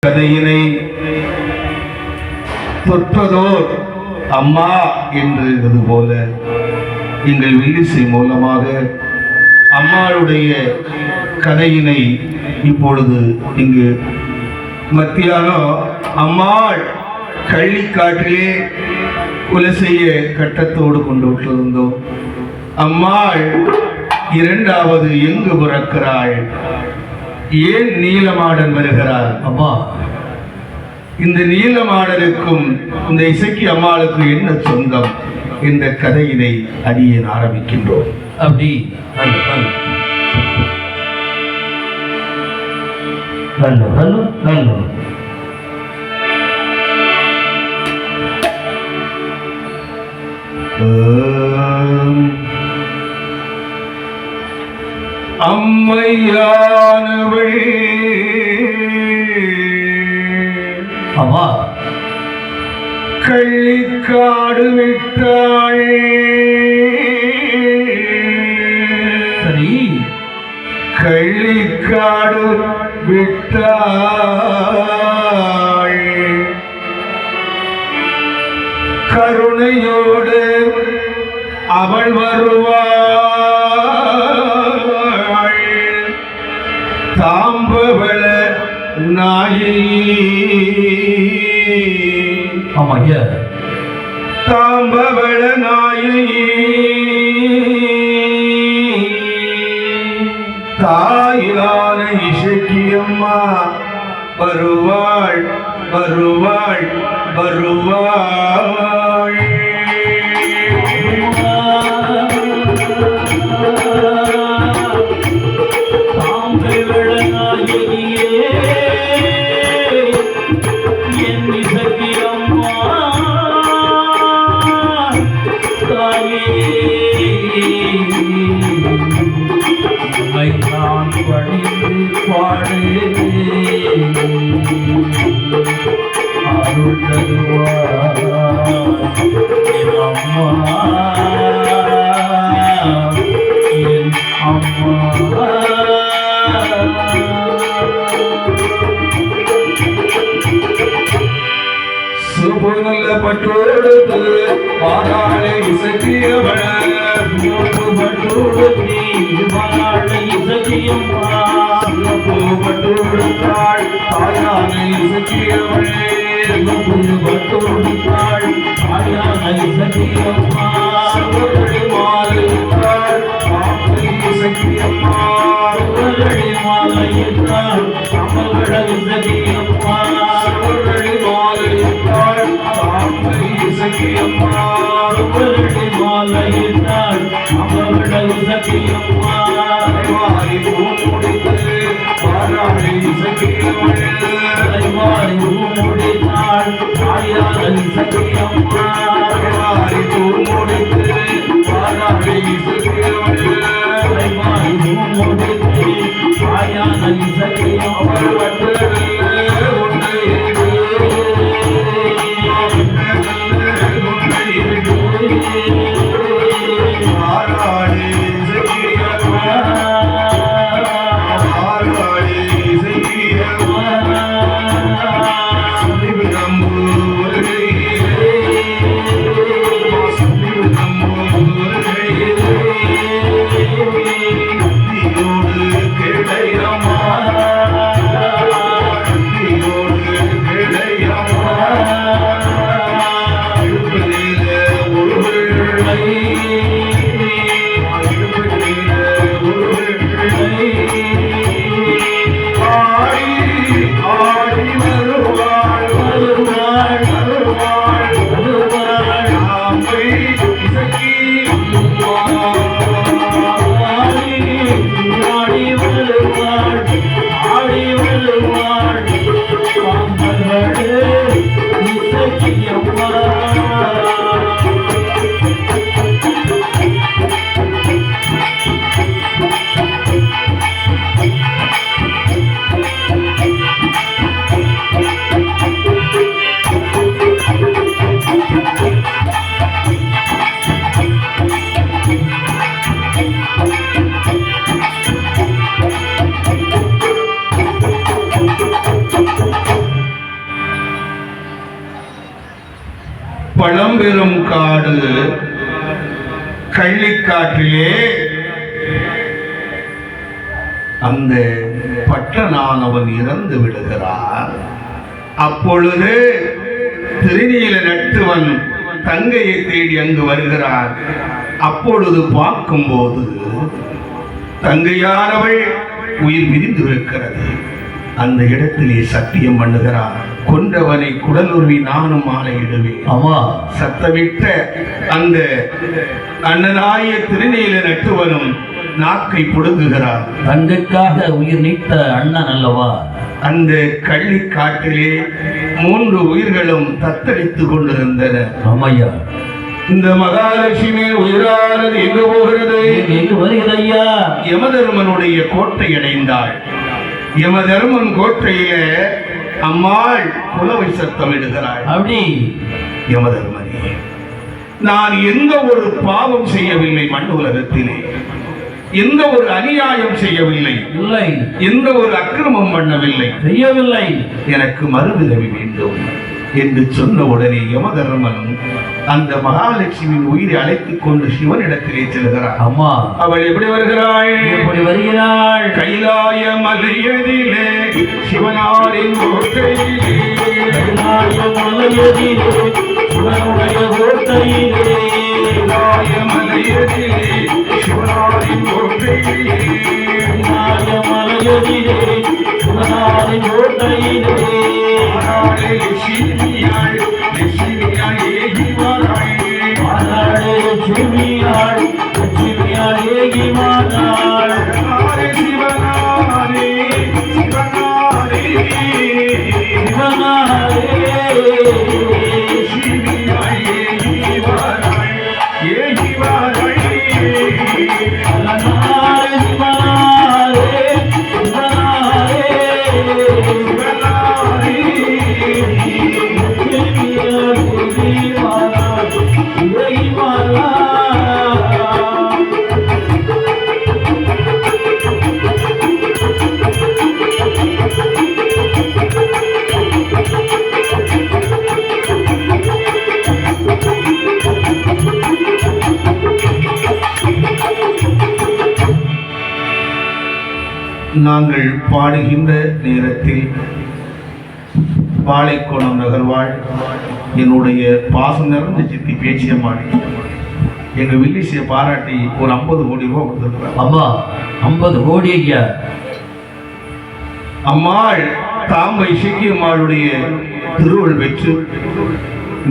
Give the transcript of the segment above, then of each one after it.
கதையினை தொற்றதோர் அம்மா என்று போல எங்கள் வில்லிசை மூலமாக அம்மாளுடைய கதையினை இப்பொழுது இங்கு மத்தியானம் அம்மாள் கள்ளிக்காட்டிலே கொலை செய்ய கட்டத்தோடு கொண்டு விட்டிருந்தோம். அம்மாள் இரண்டாவது எங்கு பிறக்கிறாள், ஏன் நீலமாடன் வருகிறார்? அம்மா, இந்த நீலமாடனுக்கும் இந்த இசக்கி அம்மாளுக்கும் என்ன சொந்தம் என்ற கதையினை அடியேன் ஆரம்பிக்கின்றோம். அப்படி அம்மையானவள் அம்மா கள்ளிக்காடு விட்டாள். சரி, கள்ளிக்காடு விட்டாள். கருணையோடு அவள் வருவாள். தாம்பவள நாயி ஆமாய்யா, தாம்பவள நாயி தாயிலான இசக்கியம்மா வருவாள் வருவாள் வருவாள். நான் பணிந்து பாடு அருள் தருவார் அம்மா, என் அம்மா. சுபநல்ல பட்டோடு பாராளை இசக்கியவள பட்டோடு பாராளை இசக்கியம்மா, பட்டோடு தாள் தாயானை இசக்கியவளே பட்டோடு தாள் தாயானை இசக்கியம்மா, மாலை இசக்கியம்மா, மாலையிட்டாள் அமல்கள இசக்கியம்மா, மாலையிட்டாள் அமல்கள இசக்கியம்மா. முடித்தாள் தாயார இசக்கியம்மா, முடித்து தாயார இசக்கியம்மா. பழம்பெரும் காடு கள்ளிக்காட்டிலே அந்த பட்டனானவன் இறந்து விடுகிறார். அப்பொழுது திருநீல நட்டுவன் தங்கையை தேடி அங்கு வருகிறார். அப்பொழுது பார்க்கும்போது தங்கையானவள் உயிர் விரிந்திருக்கிறது. அந்த இடத்திலே சத்தியம் பண்ணுகிறார், கொன்றவனை குடலுருவி நானும் மாலையிடுவேன். ஆமா, சத்தமிட்ட அந்த அண்ணனாய திருநீல நட்டுவனும் நாக்கை புடுங்குகிறார். தங்கைக்காக உயிர் நீத்த அண்ணன் அல்லவா? அந்த கள்ளிக்காட்டிலே 3 உயிர்களும் தத்தளித்துக் கொண்டிருந்தன. ஆமையா, இந்த மகாலட்சுமியின் உயிரானது எங்கு போகிறது? எங்கு வருகிறது ஐயா? யமதர்மனுடைய கோட்டை அடைந்தாள். யமதர்மன் கோட்டையிலே அம்மாள் குலவை சத்தமிடுகிறாள். அப்படி யமதர்மனே, நான் எந்த ஒரு பாவம் செய்யவில்லை, மண் உலகத்திலே எந்த ஒரு அநியாயம் செய்யவில்லை, இல்லை, எந்த ஒரு அக்கிரமம் பண்ணவில்லை, செய்யவில்லை. எனக்கு மறுபிறவி வேண்டும் என்று சொன்ன உடனே யமதர்மன் அந்த மகாலட்சுமியின் உயிரை அழைத்துக் கொண்டு சிவனிடத்திலே செல்கிறார். அம்மா, அவள் எப்படி வருகிறாள்? எப்படி வருகிறாள்? கைலாய மலையதிலே சிவனாரின் கோட்டையிலே, கைலாய மலையதிலே சிவனுடைய கோட்டையிலே, கைலாய மலையதிலே சிவனாரின் கோட்டையிலே, கைலாய மலையதிலே சிவனாரின் கோட்டையிலே, ஆனாளே லட்சுமியாள், லட்சுமியாள் ஏகி வாராள், ஆனாளே லட்சுமியாள், லட்சுமியாள் ஏகி வாராள். ஆனாளே சிவனாரே, சிவனாரே, சிவனாரே, லட்சுமியாள் ஏகி வாராள், ஏகி வாராள். சிவனாரே, சிவனாரே, சிவனாரே, நாங்கள் பாடுகின்ற நேரத்தில் வாழைக்கோணம் நகர்வாள் என்னுடைய பாசம் நிறைந்த சித்தி பேச்சியம்மாடி எங்க வில்லிசியை பாராட்டி ஒரு 50 கோடி ரூபாய் கொடுத்திருக்கிறார். அம்மா, 50 கோடி ஐயா. அம்மாள் தாம்பை சிக்கியம்மாளுடைய திருவள் பெற்று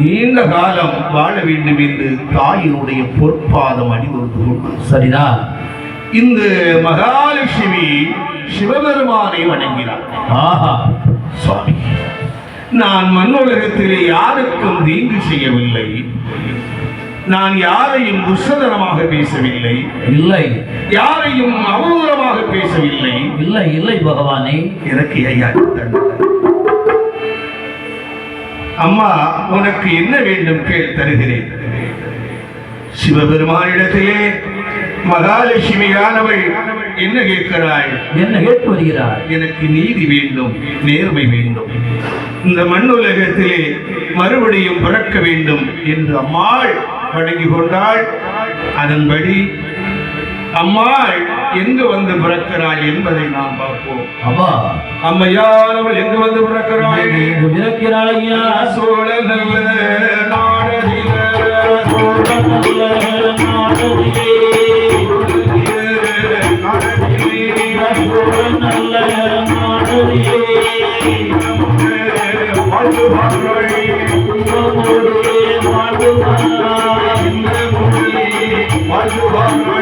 நீண்ட காலம் வாழ வேண்டும் என்று தாயினுடைய பொற்பாதம் அணிவகுத்து கொண்டார். சரிதான். இந்த மகாலட்சுமி சிவபெருமானை வணங்கினார். ஆஹா, சுவாமி, நான் மண்ணுலகத்திலே யாருக்கும் தீங்கு செய்யவில்லை, நான் யாரையும் துஷ்டதனமாக பேசவில்லை, இல்லை, யாரையும் அவதூறமாக பேசவில்லை, இல்லை, இல்லை பகவானே. எனக்கு ஐயா தண்டனை. அம்மா, உனக்கு என்ன வேண்டும் கேள், தருகிறேன். சிவபெருமானிடத்திலே மகாலட்சுமியானவள் என்ன கேட்கிறாள்? என்ன கேட்டு வருகிறாள்? எனக்கு நீதி வேண்டும், நேர்மை வேண்டும், இந்த மண்ணுலகத்திலே மறுபடியும் பிறக்க வேண்டும் என்று அம்மாள் வணங்கி கொண்டாள். அதன்படி அம்மாள் எங்கு வந்து பிறக்கிறாள் என்பதை நாம் பார்ப்போம். அம்மா, அம்மையானவள் எங்கு வந்து பிறக்கிறாள்? எங்கு பிறக்கிறாள் ஐயா? சோழ நல்ல நாடறிய, சோழ நல்ல நாடறியே, சோழ நல்ல நாடறியே, வாழ்ந்து வாழ்வாள், உங்களோடே வாழ்வாள், வாழ்ந்து வாழ்வாள், உங்களோடு வாழ்வாள்,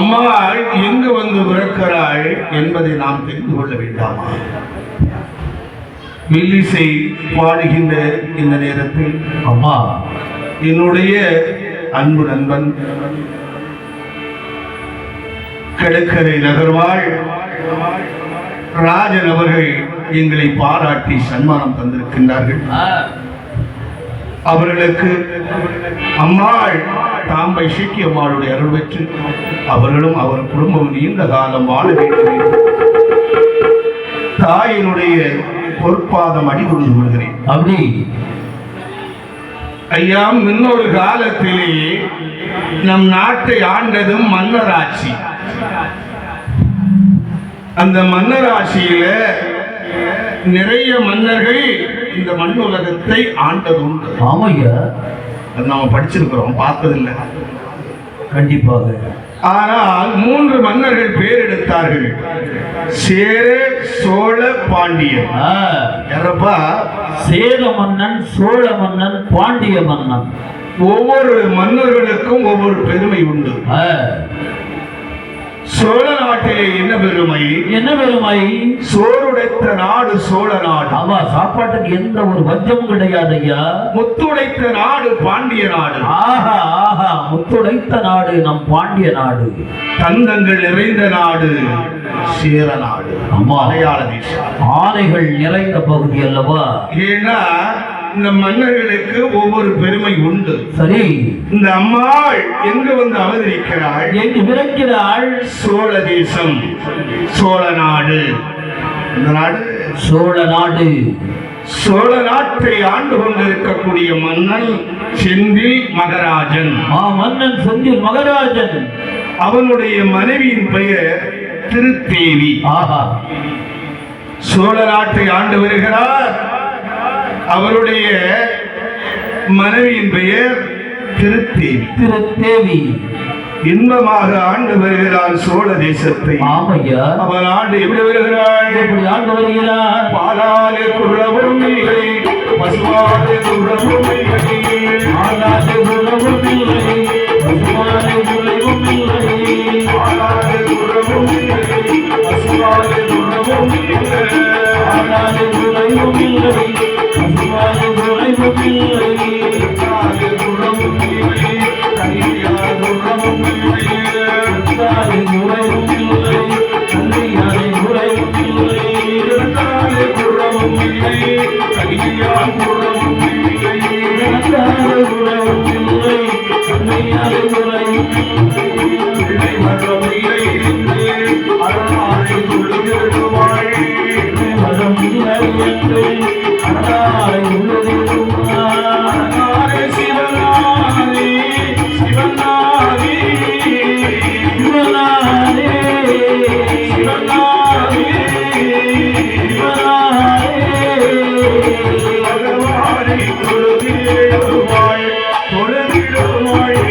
அம்மாள் எங்கு வந்து பிறக்கிறாள் என்பதை நாம் தெரிந்து கொள்ள வேண்டாமா? மெல்லிசை பாடுகின்ற இந்த நேரத்தில் அம்மா என்னுடைய அன்பு நண்பன் கடற்கரை நகர்வாள் ராஜன் அவர்கள் எங்களை பாராட்டி சன்மானம் தந்திருக்கின்றார்கள். அவர்களுக்கு அம்மாள் தாம்பை ஷேக்கி அம்மாளுடைய அருள் பெற்று அவர்களும் அவர் குடும்பம் நீண்ட காலம் வாழ வேண்டும். தாயினுடைய பொற்பாதம் அடிகொண்டு கொள்கிறேன். அப்படி ஐயா, முன்னொரு காலத்திலே நம் நாட்டை ஆண்டதும் மன்னராட்சி. அந்த மன்னராட்சியில நிறைய மன்னர்கள் இந்த மண் உலகத்தை ஆண்டது உண்டு. ஆமையா, அது நாம படிச்சிருக்கிறோம், பார்த்ததில்லை. கண்டிப்பாக. ஆனால் 3 மன்னர்கள் பேர் எடுத்தார்கள். சேர, சோழ, பாண்டியன். யாரப்பா? சேர மன்னன், சோழ மன்னன், பாண்டிய மன்னன். ஒவ்வொரு மன்னர்களுக்கும் ஒவ்வொரு பெருமை உண்டு. சோழ நாட்டிலே என்ன பெருமை? என்ன பெருமை? சோறுடைத்த நாடு சோழ நாடு. ஆமா, சாப்பாட்டுக்கு எந்த ஒரு வஞ்சமும் கிடையாது ஐயா. முத்துடைத்த நாடு பாண்டிய நாடு. ஆஹா ஆஹா, முத்துடைத்த நாடு நம் பாண்டிய நாடு. தந்தங்கள் நிறைந்த நாடு சேர நாடு. ஆமா, மலையாள தேசம். ஆனைகள் நிறைந்த பகுதி அல்லவா? ஏன்னா இந்த மன்னர்களுக்கு ஒவ்வொரு பெருமை உண்டு. சரி, இந்த அம்மாள் எங்கு வந்து அவதரிக்கிறாள்? எங்கு பிறக்கிறாள்? சோழ தேசம், சோழ நாடு. இந்த நாடு சோழ நாடு. சோழ நாட்டை ஆண்டு கொண்டிருக்கக்கூடிய மன்னன் செந்தில் மகராஜன். மன்னன் செந்தில் மகராஜன். அவனுடைய மனைவியின் பெயர் திருத்தேவி. ஆஹா, சோழ நாட்டை ஆண்டு வருகிறார். அவருடைய மனைவியின் பெயர் திருத்தேவி. திருத்தேவி இன்பமாக ஆண்டு வருகிறார் சோழ தேசத்தை. ஆமையா, அவன் ஆண்டு எப்படி வருகிறாள்? எப்படி ஆண்டு வருகிறார்? பாலாலே குறவும் இல்லை, பசுவாலே குறவும் இல்லை. பாலாலே குறவும் இல்லை, பசுவாலே குறவும் இல்லை. பாலாலே குறவும் இல்லை, பசுவாலே குறவும் இல்லை. பாலாலே குறவும் இல்லை, பசுவாலே குறவும் இல்லை. பாலாலே குறவும் இல்லை, கனியால் குறவும் இல்லை. பாலாலே குறவும் இல்லை, கனியாலே குறவும் இல்லை. பாலாலே குறவும் இல்லை, கனியால் குறவும் இல்லை. பாலாலே குறவும் இல்லை, கனியாலே குறவும் இல்லை. மரம் இல்லை என்று அரணாரை தொழுதிடுவாள். மரம் இல்லை என்று அரணாரை தொழுதிடுவாள். அரணாரே சிவனாரே, சிவனாரே, சிவனாரே, சிவனாரே, சிவனாரே. பகவானை தொழுதிடுவாள், தொழுதிடுவாள்.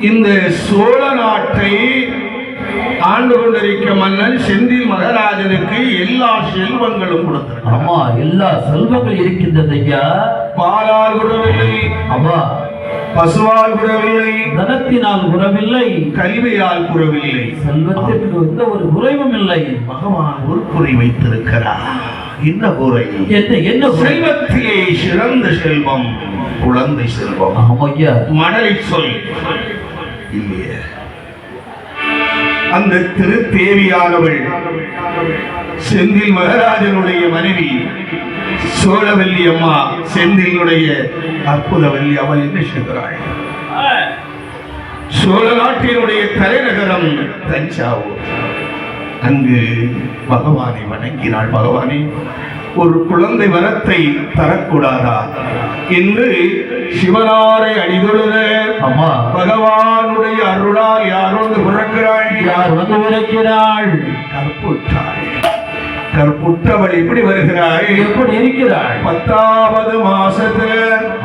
இந்த சோழ நாட்டை ஆண்டு கொண்டிருக்க மன்னன் செந்தில் மகராஜனுக்கு எல்லா செல்வங்களும் கொடுத்தார். ஆமா, எல்லா செல்வங்கள் இருக்கின்றது ஐயா. பாலால் குறவில்லை, ஆமா, பசுவால் குறவில்லை, தனத்தினால் குறவில்லை, கல்வியால் குறவில்லை. செல்வத்திற்கு எந்த ஒரு குறைவும் இல்லை. பகவான் ஒரு குறை வைத்திருக்கிறார். என்ன குறை? என்ன செல்வத்திலே சிறந்த செல்வம் குழந்தை செல்வம். ஆமையா, மணலை சொல் இல்லையே. அந்த திருத்தேவியானவள் செந்தில் மகராஜனுடைய மனைவி சோழவல்லி அம்மா, செந்திலுடைய அற்புதவல்லி. அவள் என்ன செய்கிறாள்? சோழ நாட்டினுடைய தலைநகரம் தஞ்சாவூர். அங்கு பகவானை வணங்கினாள். பகவானே, ஒரு குழந்தை வரத்தை தரக்கூடாதா என்று சிவனாரை அடிதொழுத அம்மா பகவானுடைய அருளால் யார் வந்து பிறக்கிறாள்? யார் வந்து பிறக்கிறாள்? கற்புற்றாள். கற்புற்றவள் எப்படி வருகிறாள்? எப்படி இருக்கிறாள்? 10வது மாசத்துல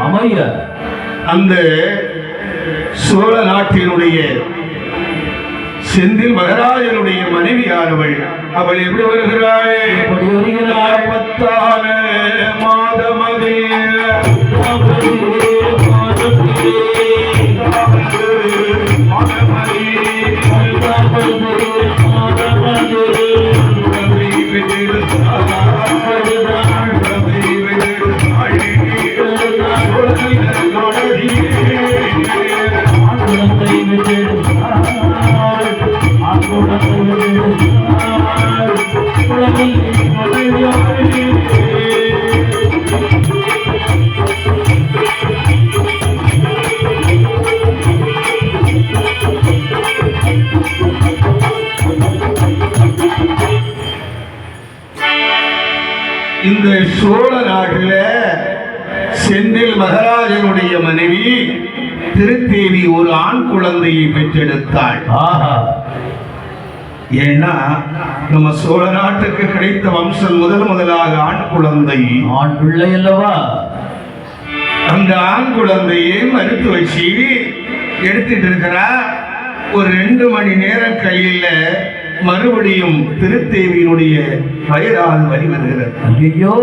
அமைய அந்த சோழ நாட்டினுடைய செந்தில் மகராஜனுடைய மனைவியானவள் அவள் எப்படி வருகிறாள்? எப்படி வருகிறாள்? 10வது மாதமதே இந்த சோழ நாட்டில செந்தில் மகராஜனுடைய மனைவி திருத்தேவி ஒரு ஆண் குழந்தையை பெற்றெடுத்தாள். ஆஹா ஏன்னா நம்ம சோழ நாட்டுக்கு கிடைத்த வம்சம் முதலாக ஆண் குழந்தை, ஆண் பிள்ளை அல்லவா? அந்த ஆண் குழந்தையை மறுத்து வச்சு எடுத்துட்டு இருக்கிறா. ஒரு 2 மணி நேரம் கையில மறுபடியும் திருத்தேவியினுடைய வயதாது வழி வருகிறது. ஐயோ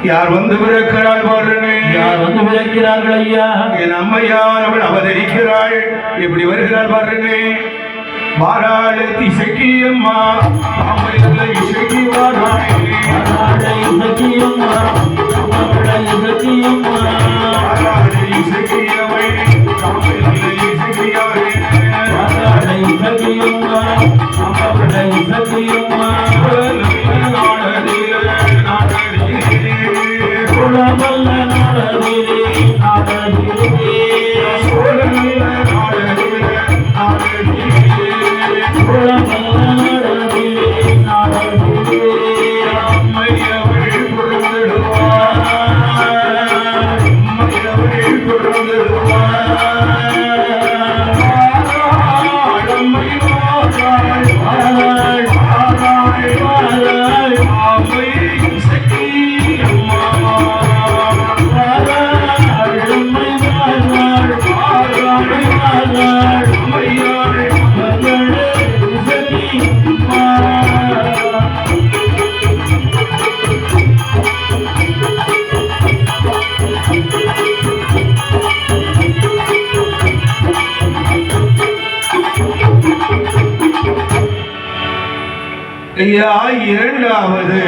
யார் வந்து பிறக்கிறாள் பாருங்க? யார் வந்து பிறக்கிறார்கள் ஐயா? என் அம்மையார் அவள் அவதரிக்கிறாள். எப்படி வருகிறாள் பாருங்க? வாராள திசைக்கியம்மா தாமரை இசைக்கு வாராளே இசக்கியம்மா இசக்கியம்மா வாராளே இசைக்கியவை தாமரை இசைக்கியாரே வாராளே இசக்கியம்மா தாமரை இசக்கியம்மா குலமல்ல நாடகிரே நாடகிரே குலமல்ல நாடகிரே நாடகிரே அம்மையவள் பிறந்திடுவார், அம்மையவள் பிறந்திடுவார். அம்மை வாராள், வாராள், வாராள், வாராள். அம்மை சக்தி அம்மா வாராள், அம்மை வாராள், வாராள், வாராள். அம்மையாள் மகளே சக்தி அம்மா. ஐயா, 2வது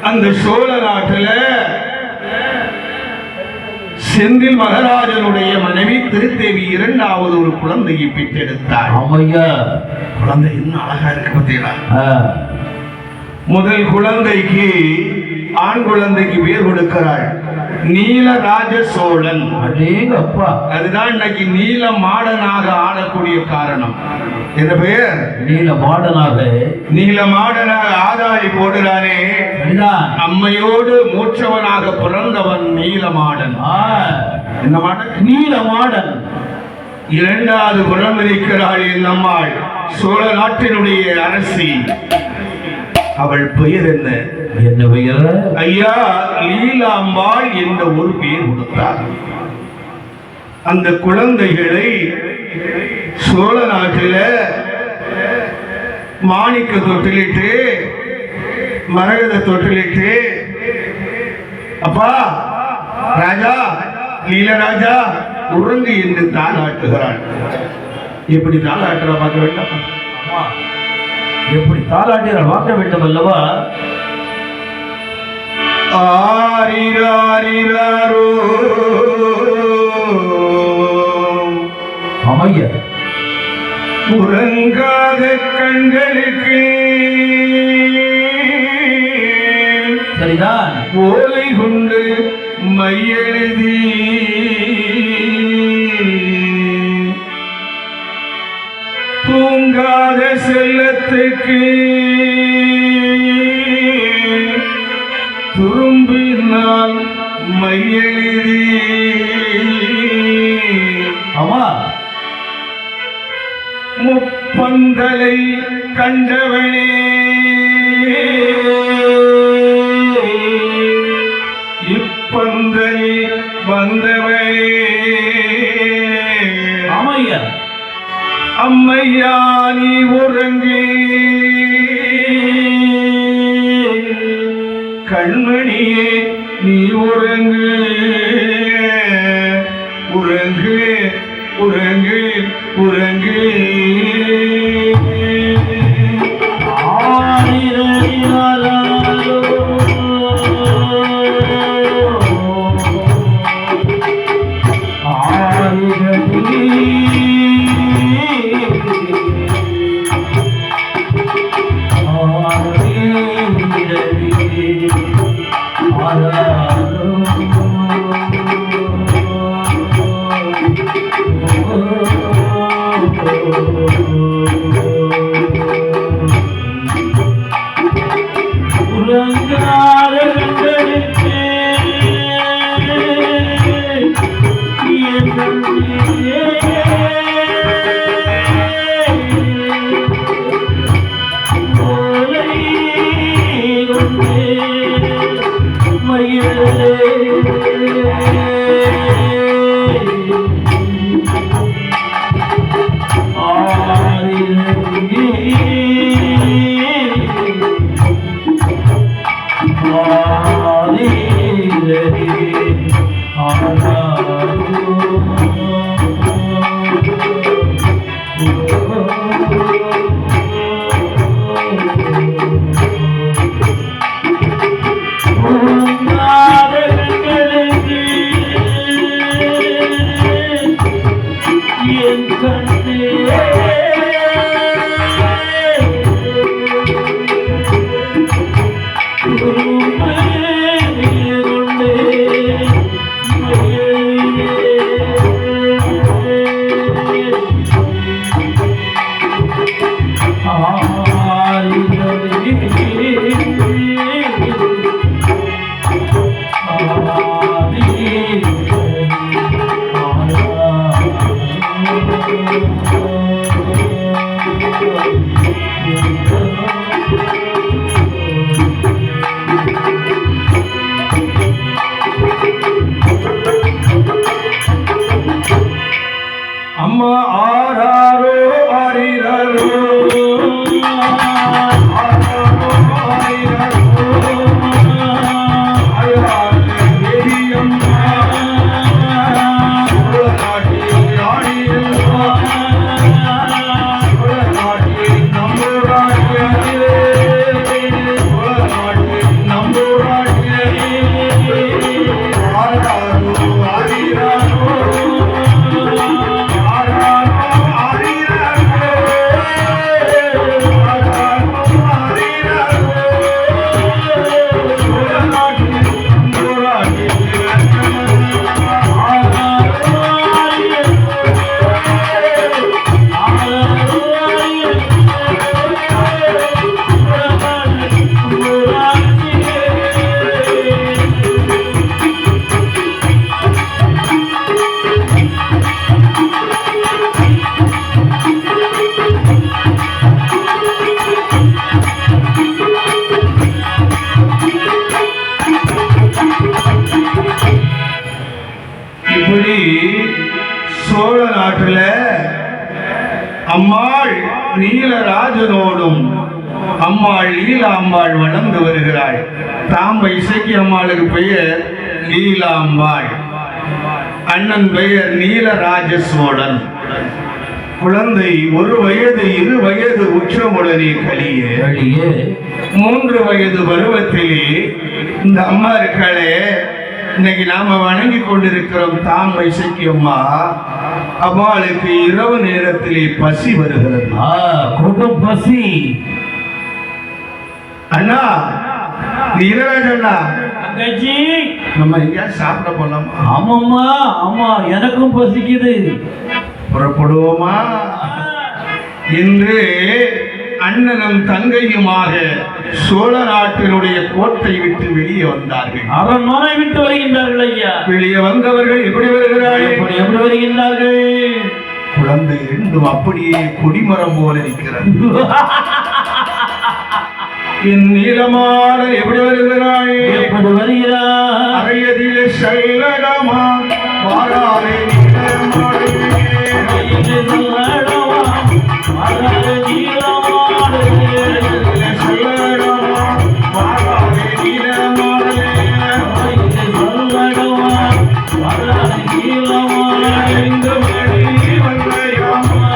அந்த சோழ நாட்டில செந்தில் மகராஜனுடைய மனைவி திருத்தேவி 2வது ஒரு குழந்தையை பெற்றெடுத்தாள். ஆமையா குழந்தை இன்னும் அழகா இருக்கு பார்த்தீங்களா? ஆ முதல் குழந்தைக்கு ஆண் குழந்தைக்கு பேர் கொடுக்கிறாள் நீலராஜ சோழன். அடேங்கப்பா அதுதான் இன்னைக்கு நீல மாடனாக ஆடக்கூடிய காரணம். என்ன பெயர்? நீல மாடனாக நீல மாடனாக ஆதாரி போடுறானே, சரிதான். அம்மையோடு மூச்சவனாக பிறந்தவன் நீலமாடன். என்ன மாடன்? நீல மாடன். 2வது பிறந்திருக்கிறாள் என் அம்மாள், சோழ நாட்டினுடைய அரசி. அவள் பெயர் என்ன? என்ன பெயர்? ஐயா, லீலாம்பாள் என்ற ஒரு பெயர் கொடுத்தார். அந்த குழந்தைகளை சோழ நாட்டில மாணிக்க தொட்டிலிட்டு மரகத தொட்டிலிட்டு, அப்பா ராஜா லீலராஜா உறங்கு என்று தாளாட்டுகிறாள். எப்படி தாளாட்டுறா பார்க்க வேண்டாம்? எப்படி தாளாட்டியால் வாக்க வேண்டும் அல்லவா? ஆரிராரிராரோ அமைய உறங்காத கண்களுக்கு சரிதான். ஓலை கொண்டு மையெழுதி தூங்காத செல்லத்துக்கு துரும்பினால் மையெழுதி ஆமா முப்பந்தலை கண்டவனே இப்பந்தலை வந்தவனே ஆமையா அம்மையா நீ உறங்கு கண்மணியே நீ உறங்கு உறங்கு உறங்கு உறங்கு அம்மா ஆராரோ ஆரிரரோ இப்படி சோழ நாட்டுல அம்மாள் நீலராஜனோடும் அம்மாள் நீலாம்பாள் வளர்ந்து வருகிறாள். தாம்பை இசைக்கு அம்மாளுக்கு பெயர் நீலாம்பாள், அண்ணன் பெயர் நீலராஜ சோழன். குழந்தை 1 வயது 2 வயது உச்சமுடனே கழிய 3 வயது பருவத்திலே இந்த அம்மா இருக்காளே, இன்னைக்கு நாம வணங்கி கொண்டிருக்கிறோம் தாம்பை இசைக்கு அம்மா. அம்மாளுக்கு இரவு நேரத்திலே பசி வருகிறது. கொடுக்கும் பசி. அண்ணா நீலராஜ் அண்ணா, தங்கச்சி நம்ம எங்கேயாவது சாப்பிட போலாமா? ஆமாம்மா, ஆமா எனக்கும் பசிக்குது. புறப்படுவோமா? இன்று அண்ணனும் தங்கையுமாக சோழ நாட்டினுடைய கோட்டை விட்டு வெளியே வந்தார்கள். அரண்மனை விட்டு வருகின்றார்கள் ஐயா. வெளியே வந்தவர்கள் எப்படி வருகிறார்கள்? எப்படி வருகின்றார்கள்? குழந்தை ரெண்டும் அப்படியே கொடிமரம் போல இருக்கிறது. என் நீளமான எப்படி வருகிறாய்? எப்படி வருகிறார்? அறையதிலே செல்லடமா வாராரே நீளமாடே செல்லடமா வாராரே நீளமாடே செல்லடமா வாராரே நீளமாடே செல்லடமா வாராரே நீளமாடே இந்த மணி வந்தையம்மா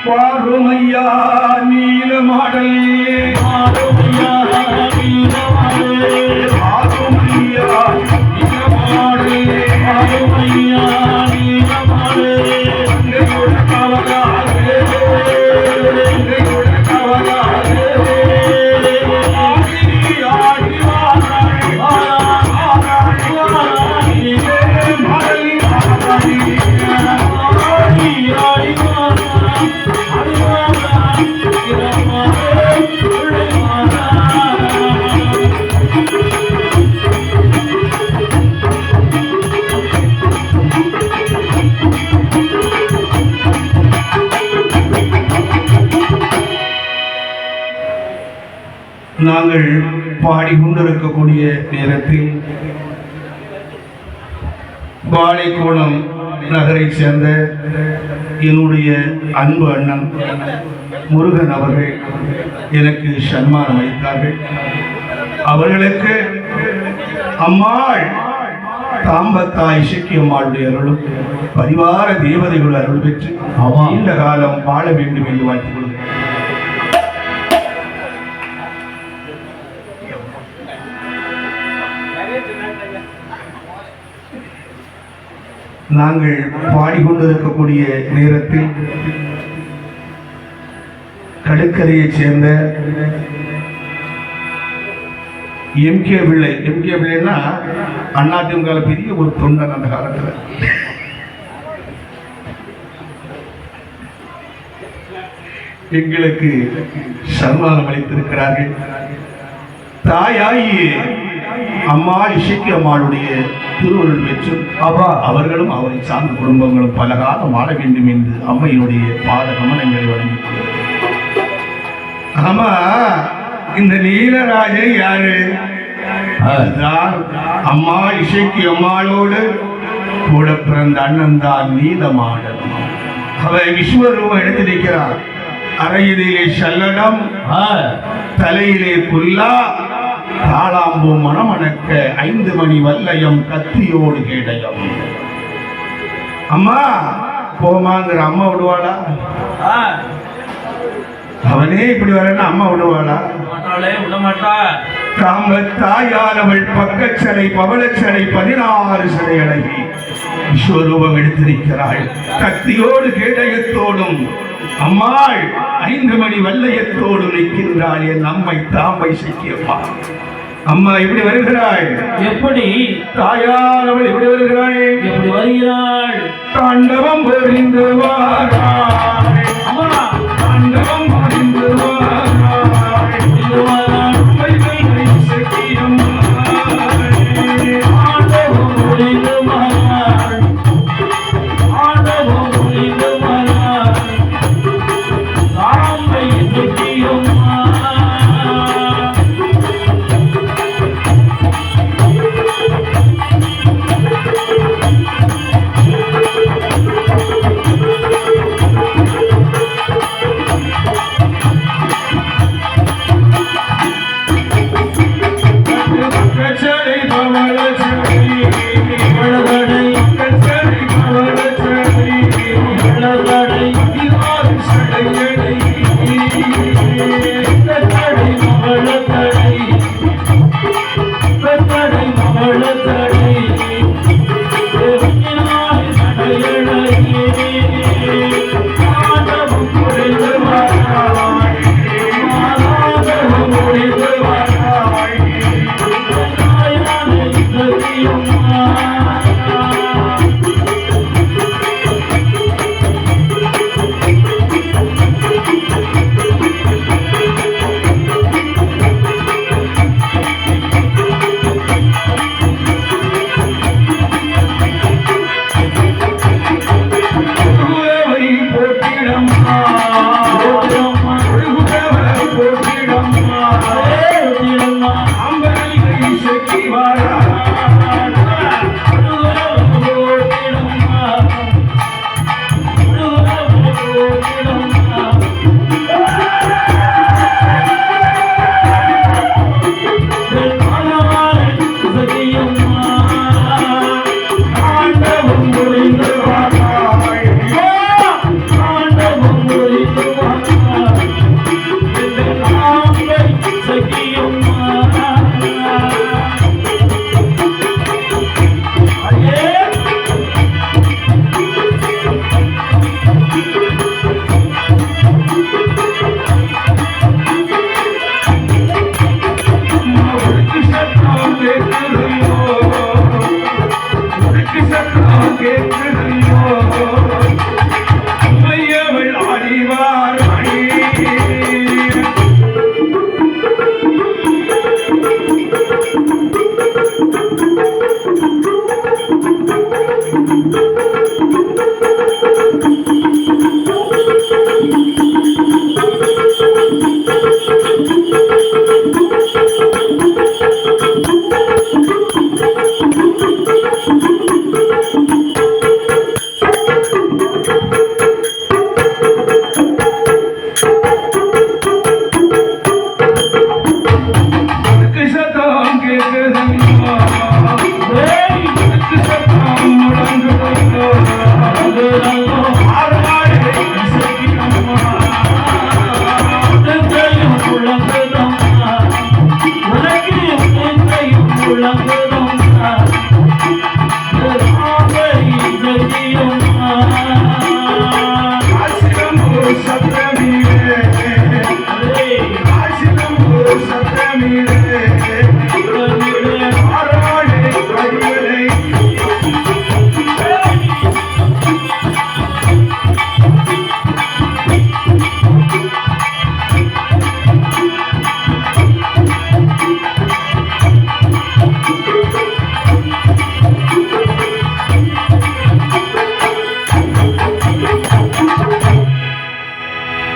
வாருமையா நீலமாடலே வாருமையா நீலமாடலே வாருமையா நீலமாடலே வாருமையா நீலமாடலே எங்கோட கவகாலே எங்கோட கவகாலே ஆடி ஆடி வாராய் ஆராய் ஆராய் மாடலி ஆராய் ஆடி ஆடி நாங்கள் பாடிக்கொண்டிருக்கக்கூடிய நேரத்தில் பாலைக்கோணம் நகரை சேர்ந்த என்னுடைய அன்பு அண்ணன் முருகன் அவர்கள் எனக்கு சன்மானம் அளித்தார்கள். அவர்களுக்கு அம்மாள் தாம்பத்தாய் இசக்கியம்மாளுடைய அருளும் பரிவார தேவதைகள் அருள் பெற்று நீண்ட காலம் வாழ வேண்டும் என்று வாழ்த்துக் கொள்கிறேன். நாங்கள் பாடிக்கொண்டிருக்கக்கூடிய நேரத்தில் கடற்கரையைச் சேர்ந்த எம்கே பிள்ளைன்னா அதிமுக பெரிய ஒரு தொண்டன் அந்த காலத்துல. எங்களுக்கு சன்மானம் அளித்திருக்கிறார்கள். தாயாயி அம்மா இசைக்கு அம்மாளுடைய திருவருள் பெற்று அவர்களும் அவரை சார்ந்த குடும்பங்களும் பல காலம் வாழ வேண்டும் என்று அம்மையினுடைய பாத கமனங்களை வழங்கி. ஆமா, இந்த நீலராஜன் யாரு? அதுதான் அம்மா இசைக்கு அம்மாளோடு கூட பிறந்த அண்ணன் தான் நீலமாடன். அவரை விஸ்வரூபம் எடுத்து நிற்கிறார். அறையிலே சல்லடம், தலையிலே குல்லா, தாளாம்பூ மணமணக்க 5 மணி வல்லயம், கத்தியோடு கேடயம். அம்மா போமாங்கிற அம்மா விடுவாளா? அவனே இப்படி வரேன்னா அம்மா விடுவாளா? தாயானவள் பக்கச்சடை பவளச்சடை 16 சடை அழகி விஸ்வரூபம் எடுத்திருக்கிறாள். கத்தியோடு கேடயத்தோடும் அம்மாள் 5 மணி வல்லயத்தோடு நிற்கின்றாள். என் அம்மை தாம்பை சிக்கியம்மா. அம்மா எப்படி வருகிறாள்? எப்படி தாயானவள் எப்படி வருகிறாள்? எப்படி வருகிறாள்? தாண்டவம் புரிந்து வாராள். அம்மா தாண்டவம் புரிந்து வாராள்.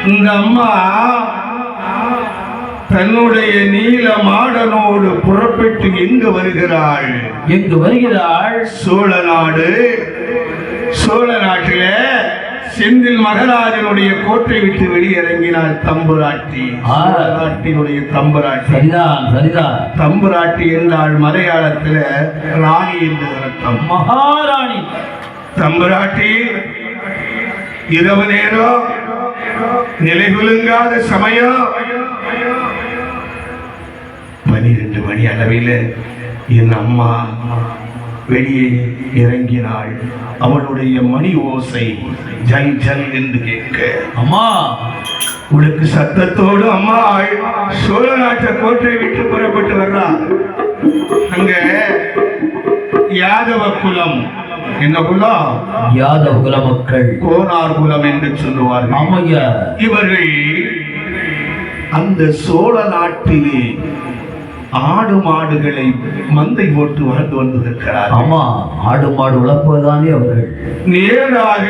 இந்த அம்மா தன்னுடைய நீல மாடனோடு புறப்பட்டு எங்கு வருகிறாள்? எங்கு வருகிறாள்? சோழ நாடு. சோழ நாட்டில செந்தில் மகராஜனுடைய கோட்டை விட்டு வெளியிறங்கினாள் தம்புராட்டி. சோழ நாட்டினுடைய தம்புராட்டி. சரிதான், சரிதான். தம்புராட்டி என்றால் மலையாளத்துல ராணி என்று அர்த்தம். மகாராணி. தம்புராட்டி இரவு நேரம் நிலைகுலுங்காத சமயம் 12 மணி அளவில் என் அம்மா வெளியே இறங்கினாள். அவளுடைய மணி ஓசை ஜல் ஜல் என்று கேட்க, அம்மா உனக்கு சத்தத்தோடு அம்மா சோழ நாட்டு கோட்டை விட்டு புறப்பட்டு வர்றான். அங்க யாதவ குலம். என்ன குலம்? யாதவ குல மக்கள். கோனார் குலம் என்று சொல்லுவார்கள். ஆமையா. இவர்கள் அந்த சோழ நாட்டிலே ஆடு மாடுகளை மந்தை போட்டு வளர்ந்து வந்திருக்கிறார். ஆமா, ஆடு மாடு வளர்ப்பதுதானே அவர்கள். நேராக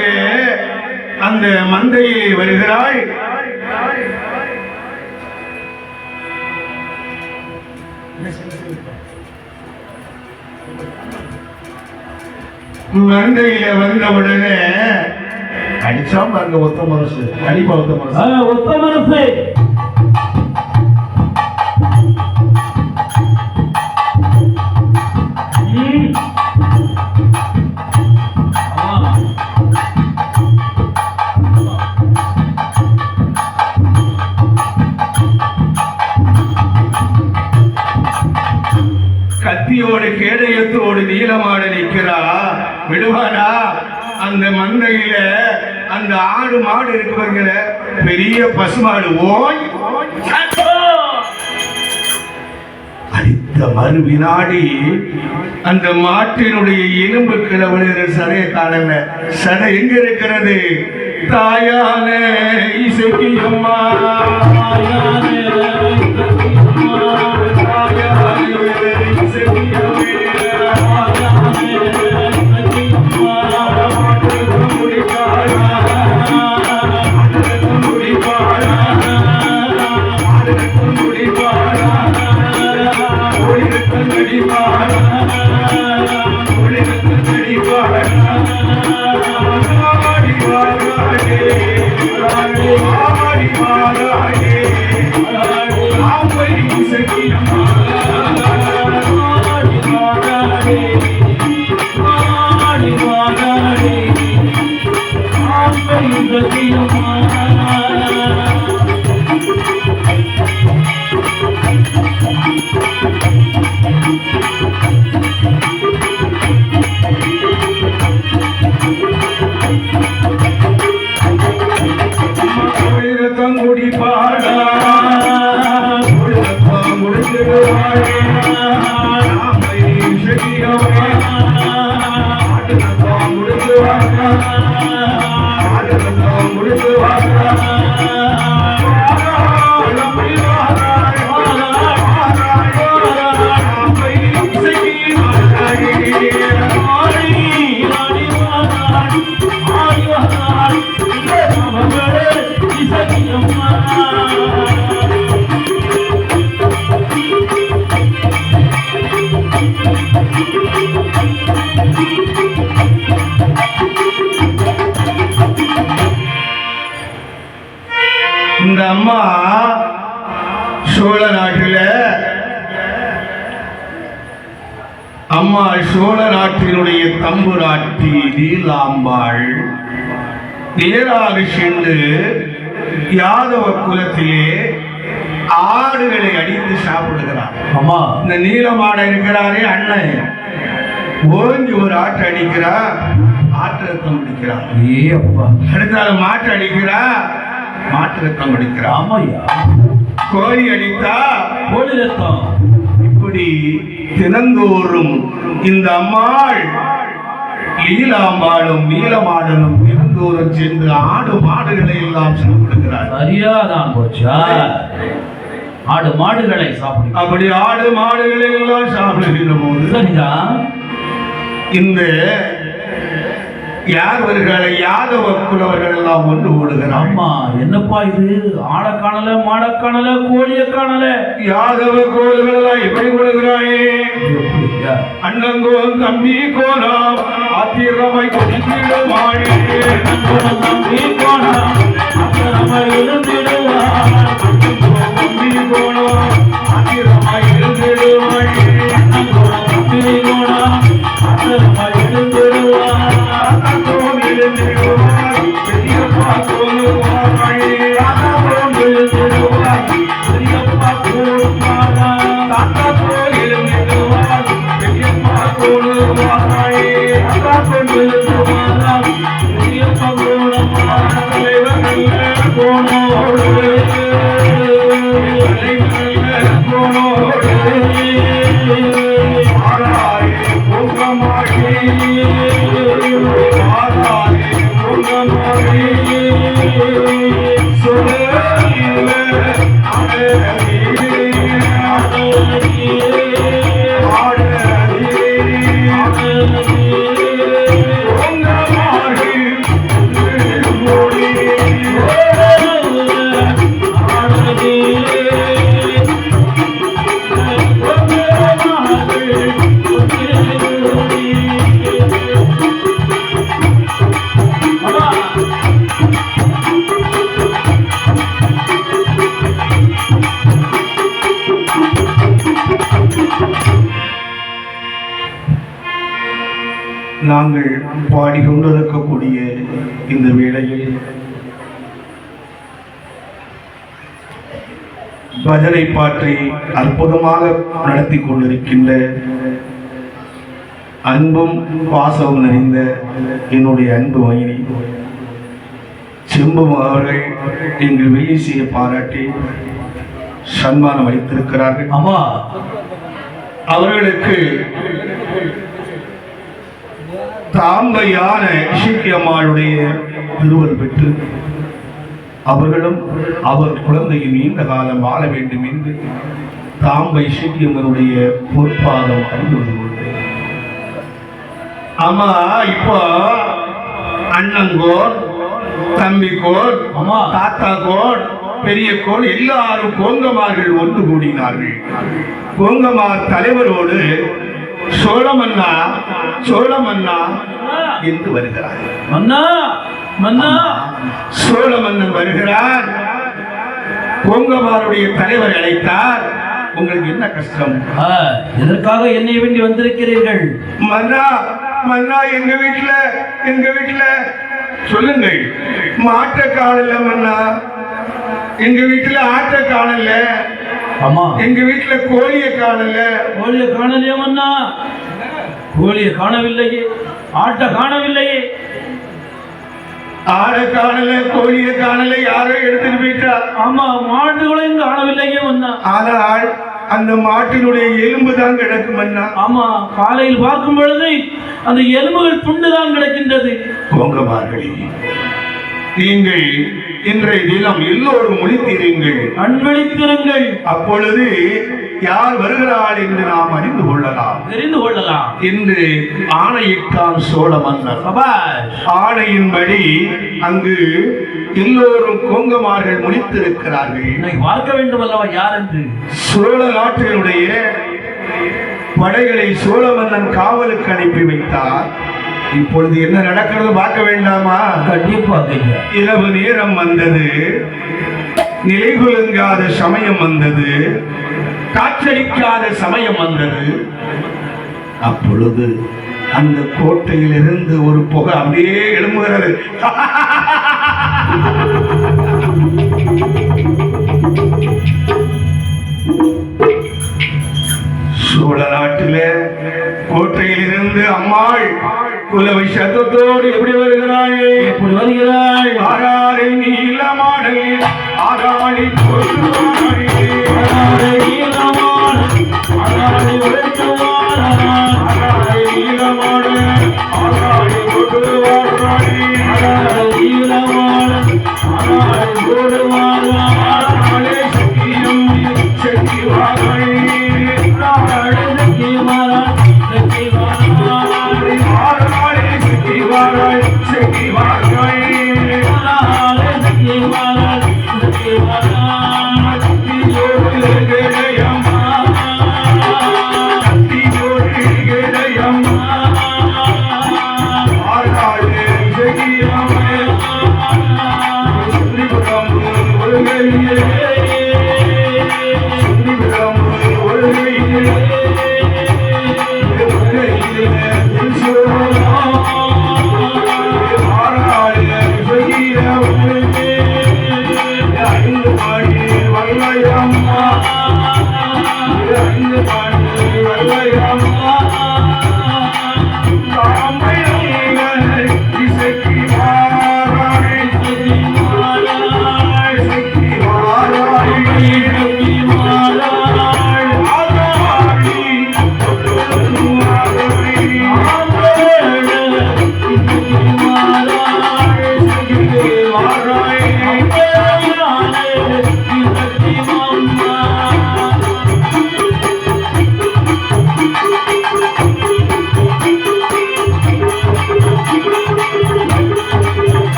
அந்த மந்தையை வருகிறாய். மந்தையில வந்தவுடனே அடிச்சா பாருங்க, ஒத்த மனசு அடிப்பா, ஒத்த மனசு, ஒத்த மனசு. கத்தியோடு கேடயத்தோடு நீளமாட நிற்கிறா. விடுவானா? அந்த மந்தையில அந்த ஆடு மாடு இருக்கிற பெரிய பசுமாடு ஓய் அடித்த மறு வினாடி அந்த மாட்டினுடைய எலும்பு கிழவுகிற சடைய காணல. சடை எங்க இருக்கிறது? தாயான இசைக்கு அம்மா, இந்த அம்மா சோழ நாட்டில அம்மா சோழ நாட்டினுடைய தம்புராட்டி நீலாம்பாள் நேராக சென்று யாதவ குலத்திலே ஆடுகளை அடித்து சாப்பிடுகிறார். அம்மா, இந்த நீலமாட இருக்கிறாரே அண்ணன், ஓங்கி ஒரு ஆட்டை அடிக்கிறா, ஆட்டு ரத்தம் குடிக்கிறார். அடுத்தால மாட்டு அடிக்கிறா, மாட்டு ரத்தம் குடிக்கிறா. ஆமையா. கோழி அடித்தா கோழி ரத்தம். இப்படி தினந்தோறும் இந்த அம்மாள் நீலாம்பாளும் நீலமாடனும் தினந்தோறும் சென்று ஆடு மாடுகளை எல்லாம் சாப்பிடுகிறார். சரியாதான் போச்சா? ஆடு மாடுகளை சாப்பிடு. அப்படி ஆடு மாடுகளை எல்லாம் சாப்பிடுகிற போது சரிதான். இந்த யார் வருகிறார்கள்? யாதவ குலவர்கள் எல்லாம் ஒன்று கூடுகிறார். ஆமா, என்னப்பா இது? ஆளை காணல, மாடை காணல, கோழிய காணல. யாதவ கோள்கள் எல்லாம் எப்படி கூடுகிறாயே? அண்ணங்கோ தம்பி கோலம் ஆத்திரமை கொதித்திடுவாயே. தம்பி கோலம் ஆத்திரமை எழுந்திடுவாய். தம்பி கோலம் ஆத்திரமை எழுந்திடுவாயே. தம்பி கோலம் ஆத்திரமை எழுந்திடுவாய். பெரியப்பா கோலுவாயே. பெரியப்பா கோலுவாரா. தாத்தா கோல் எழுந்திடுவார். பெரியப்பா கோலுவாயே. தாத்தா கோல் எழுந்திடுவாரா. பெரியப்பா கோலுவாரா. தலைவர்கள் கோணோடு கோணோடு ஆராய் பொங்கமாகி ஆராய் பொங்கமாகி சொல்ல நாங்கள் பாடிக்கொண்டிருக்கக்கூடிய இந்த வேளையில் பஜனை பாட்டை அற்புதமாக நடத்தி கொண்டிருக்கின்ற அன்பும் பாசமும் நிறைந்த என்னுடைய அன்பு மகிழி செம்பும் அவர்கள் எங்கள் வெளியீசியை பாராட்டி சன்மானம் அளித்திருக்கிறார்கள். ஆமா, அவர்களுக்கு தாம்பையான இசைக்கியம்மாளுடைய திருவருள் பெற்று அவர்களும் அவர் குழந்தையின் நீண்ட காலம் வாழ வேண்டும் என்று தாம்பை இசைக்கியம்மனுடைய பொற்பாதம் அறிந்து கொள்கிறேன். ஆமா, இப்போ அண்ணங்கோர், தம்பிக்கோர், ஆமா, தாத்தா கோர், பெரிய கோர் எல்லாரும் கோங்கமார்கள் ஒன்று கூடினார்கள். கோங்கமார் தலைவரோடு சோழமன்னா சோழமன்னா என்று வருகிறார். மன்னா மன்னா சோழ மன்னன் வருகிறார். கோங்கமாருடைய தலைவர் அழைத்தார். உங்களுக்கு என்ன கஷ்டம்? எதற்காக என்னை வேண்டி வந்திருக்கிறீர்கள்? மன்னா மன்னா எங்க வீட்டுல சொல்லுங்கள். மாட்டை காணல மன்னா, எங்க வீட்டுல ஆட்டை காணல. ஆமா, எங்க வீட்டுல கோழியை காணல. கோழியை காணலையே மன்னா? கோழியை காணவில்லையே, ஆட்டை காணவில்லையே. ஆடை காணல, கோழியை காணல, யாரோ எடுத்துட்டு போயிட்டா. ஆமா, மாடுகளையும் காணவில்லையே மன்னா. ஆனால் அந்த மாட்டினுடைய எலும்பு தான் கிடக்கும் மன்னா. ஆமா, காலையில் பார்க்கும் பொழுது அந்த எலும்புகள் துண்டு தான் கிடக்கின்றது. கோங்கமார்களே, நீங்கள் இன்றைய தினம் எல்லோரும் முழித்தீர்கள், அன்வழித்திருங்கள். அப்பொழுது யார் வருகிறாள் என்று நாம் அறிந்து கொள்ளலாம். தெரிந்து கொள்ளலாம் என்று ஆணையிட்டான் சோழ மன்னர். ஆணையின்படி அங்கு எல்லோரும் கோங்கமார்கள் முழித்திருக்கிறார்கள். பார்க்க வேண்டும் அல்லவா யார் என்று. சோழ நாட்டினுடைய படைகளை சோழ மன்னன் காவலுக்கு அனுப்பி வைத்தார். இப்பொழுது என்ன நடக்கிறது பார்க்க வேண்டாமா? கண்டிப்பாக. இரவு நேரம் வந்தது, நிலைகுலுங்காத சமயம் வந்தது, காற்றடிக்காத சமயம் வந்தது. அப்பொழுது அந்த கோட்டையிலிருந்து ஒரு புகை அப்படியே எழும்புகிறது. சோழ நாட்டில கோட்டையிலிருந்து அம்மாள் குலவை சத்தத்தோடு எப்படி வருகிறாயே? எப்படி வருகிறாள்? ஆராரை நீலமாடல் ஆராளி கொள்ளுவாரே, ஆராரை நீலமாடல் ஆராளி உழைத்துவாரே, ஆராரை நீலமாடல் ஆராளி கொள்ளுவாரே, ஆராரை நீலமாடல் ஆராளி கொள்ளுவாரே, ஆராளே சக்கியம் செக்கிவாரே, ஆராளே சக்கிவாரே, சக்கிவாரே, ஆராளே சக்கிவாரே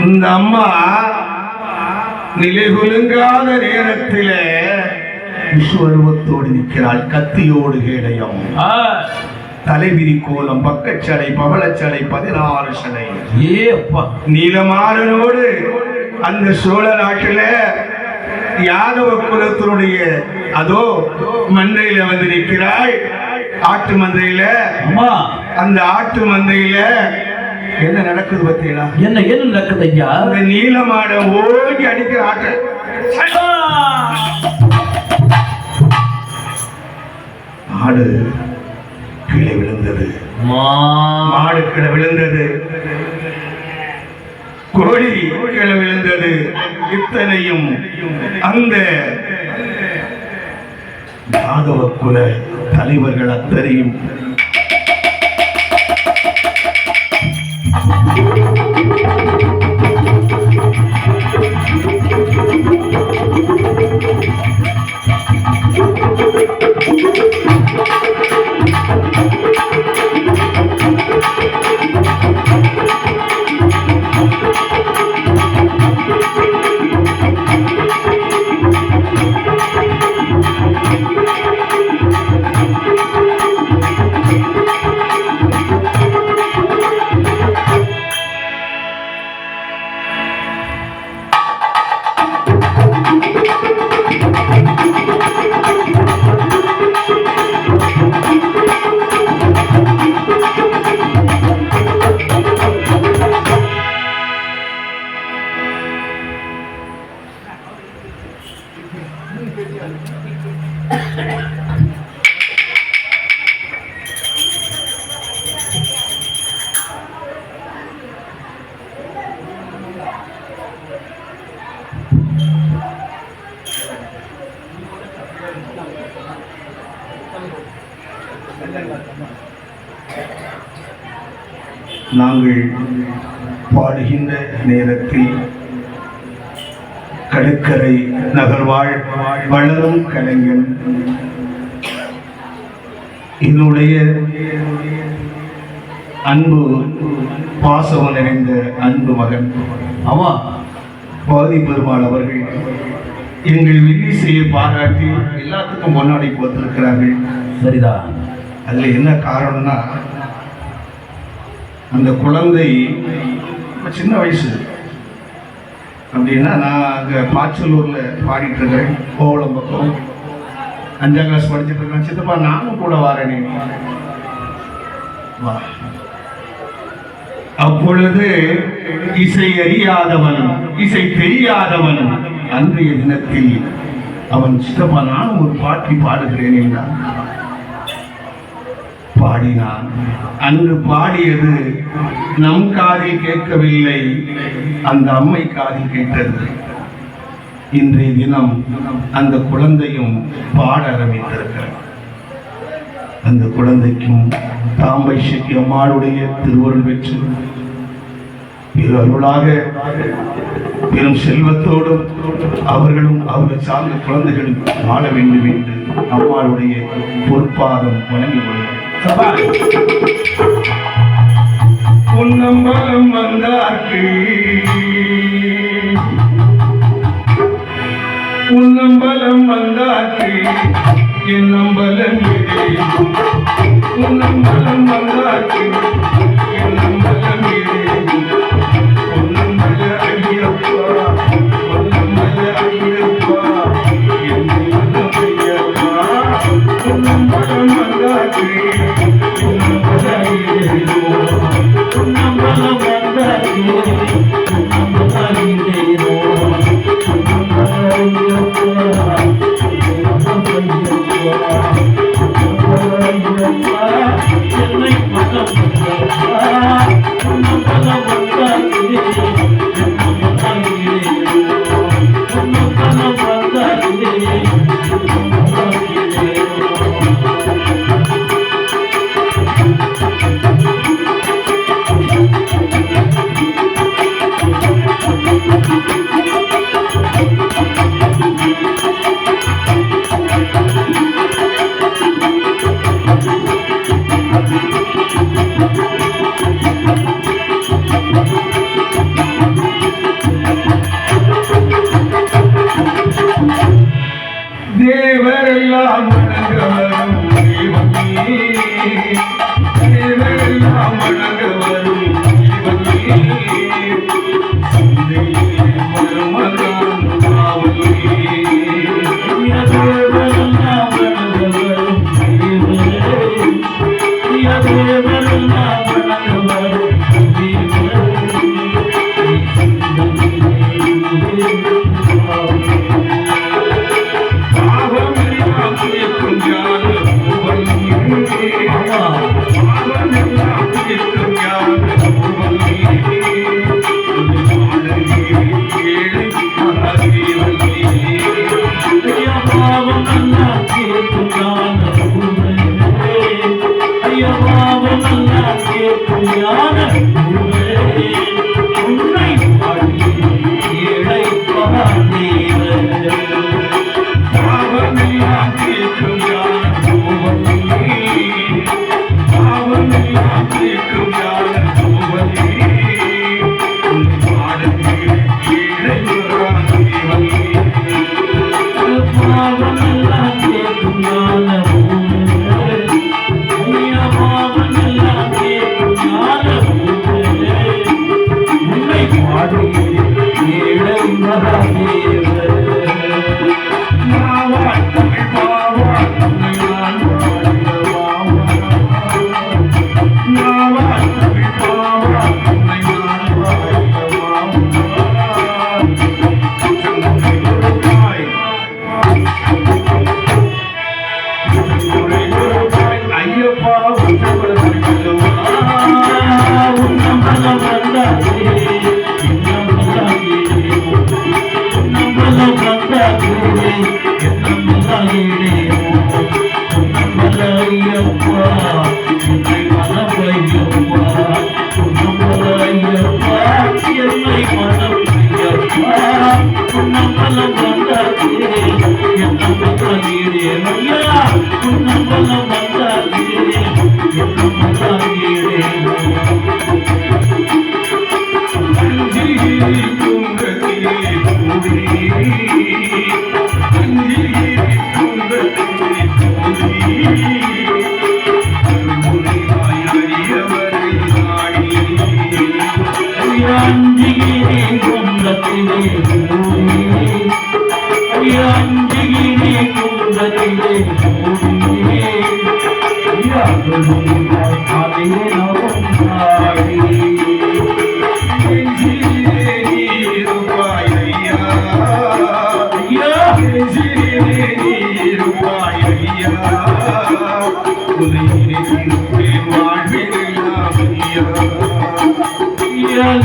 இந்த அம்மா நிலைகுலுங்காத நேரத்திலே விஸ்வரூபத்தோடு நிற்கிறாள். கத்தியோடு கேடயம், தலைவிரி கோலம், பக்கச்சடை, பவளச்சடை, 16 சடை. நீலமாறனோடு அந்த சோழ நாட்டில யாதவ குலத்தினுடைய அதோ மந்தையில வந்து நிற்கிறாள். ஆட்டு மந்தையில. அந்த ஆட்டு மந்தையில என்ன நடக்குது பத்தியா? என்ன நடக்குது ஐயா? அந்த நீலமாட ஓடி அடிக்கிற ஆட்ட ஆடு கீழே விழுந்தது. மாடு கீழே விழுந்தது. கோழி கீழே விழுந்தது. இத்தனையும் அந்த யாதவ குல தலைவர்கள் அத்தனையும் நாங்கள் பாடுகின்ற நேரத்தில் கடற்கரை நகர்வாழ் வளரும் கலைஞன் என்னுடைய அன்பு பாசம் நிறைந்த அன்பு மகன் பாதி பெருமாள் அவர்கள் எங்கள் வில்லிசையை பாராட்டி எல்லாத்துக்கும் பொன்னாடி கொடுத்திருக்கிறார்கள். சரிதான். அதுல என்ன காரணம்னா அந்த குழந்தை சின்ன வயசு அப்படின்னா நான் அங்கே பாச்சலூர்ல பாடிட்டு இருக்கிறேன். கோவளம் பக்கம் 5ஆம் கிளாஸ் படிச்சுட்டு இருக்கேன். சித்தப்பா நானும் கூட வாரேனே வா. அப்பொழுது இசை அறியாதவன், இசை தெரியாதவன் அன்றைய தினத்தில் அவன் சித்தப்பா நானும் ஒரு பாட்டி பாடுகிறேன் என்றான். பாடினான். அன்று பாடியது நம் காதில் கேட்கவில்லை, அந்த அம்மை காதில் கேட்டது. இன்றைய தினம் அந்த குழந்தையும் பாட ஆரம்பித்திருக்கிறார். அந்த குழந்தைக்கும் தாம்பை சக்தி அம்மாளுடைய திருவருள் பெற்று அருளாக பெரும் செல்வத்தோடும் அவர்களும் அவர்கள் சார்ந்த குழந்தைகளும் வாழ வேண்டும் என்று அம்மாளுடைய பொற்பாதம் வணங்கி கொள்கிறேன். பொன்னம்பலம் வந்தார்க்கு பொன்னம்பலம் வந்தார்க்கு என் நம்பலம் பொன்னம்பலம் வந்தார்க்கு என் நம்பலம் பொன்னம்பல ஐயப்பா பொன்னம்பல ஐயப்பா என் ஐயப்பா பொன்னம்பலம் வந்தார்க்கு என்னை உன்னை பாடி ஏழை மகாதேவன் பாவமெல்லாம் தீர்க்கும் ஞான கோவலே பாவமெல்லாம் தீர்க்கும் ஞான கோவலே பாடுகிறேன் ஏழை மகாதேவனே பாவமெல்லாம் கேட்கும் ஞான பாவமெல்லாம் கேட்கும் ஞான உன்னை பாடி ஏழை மகாதேவன்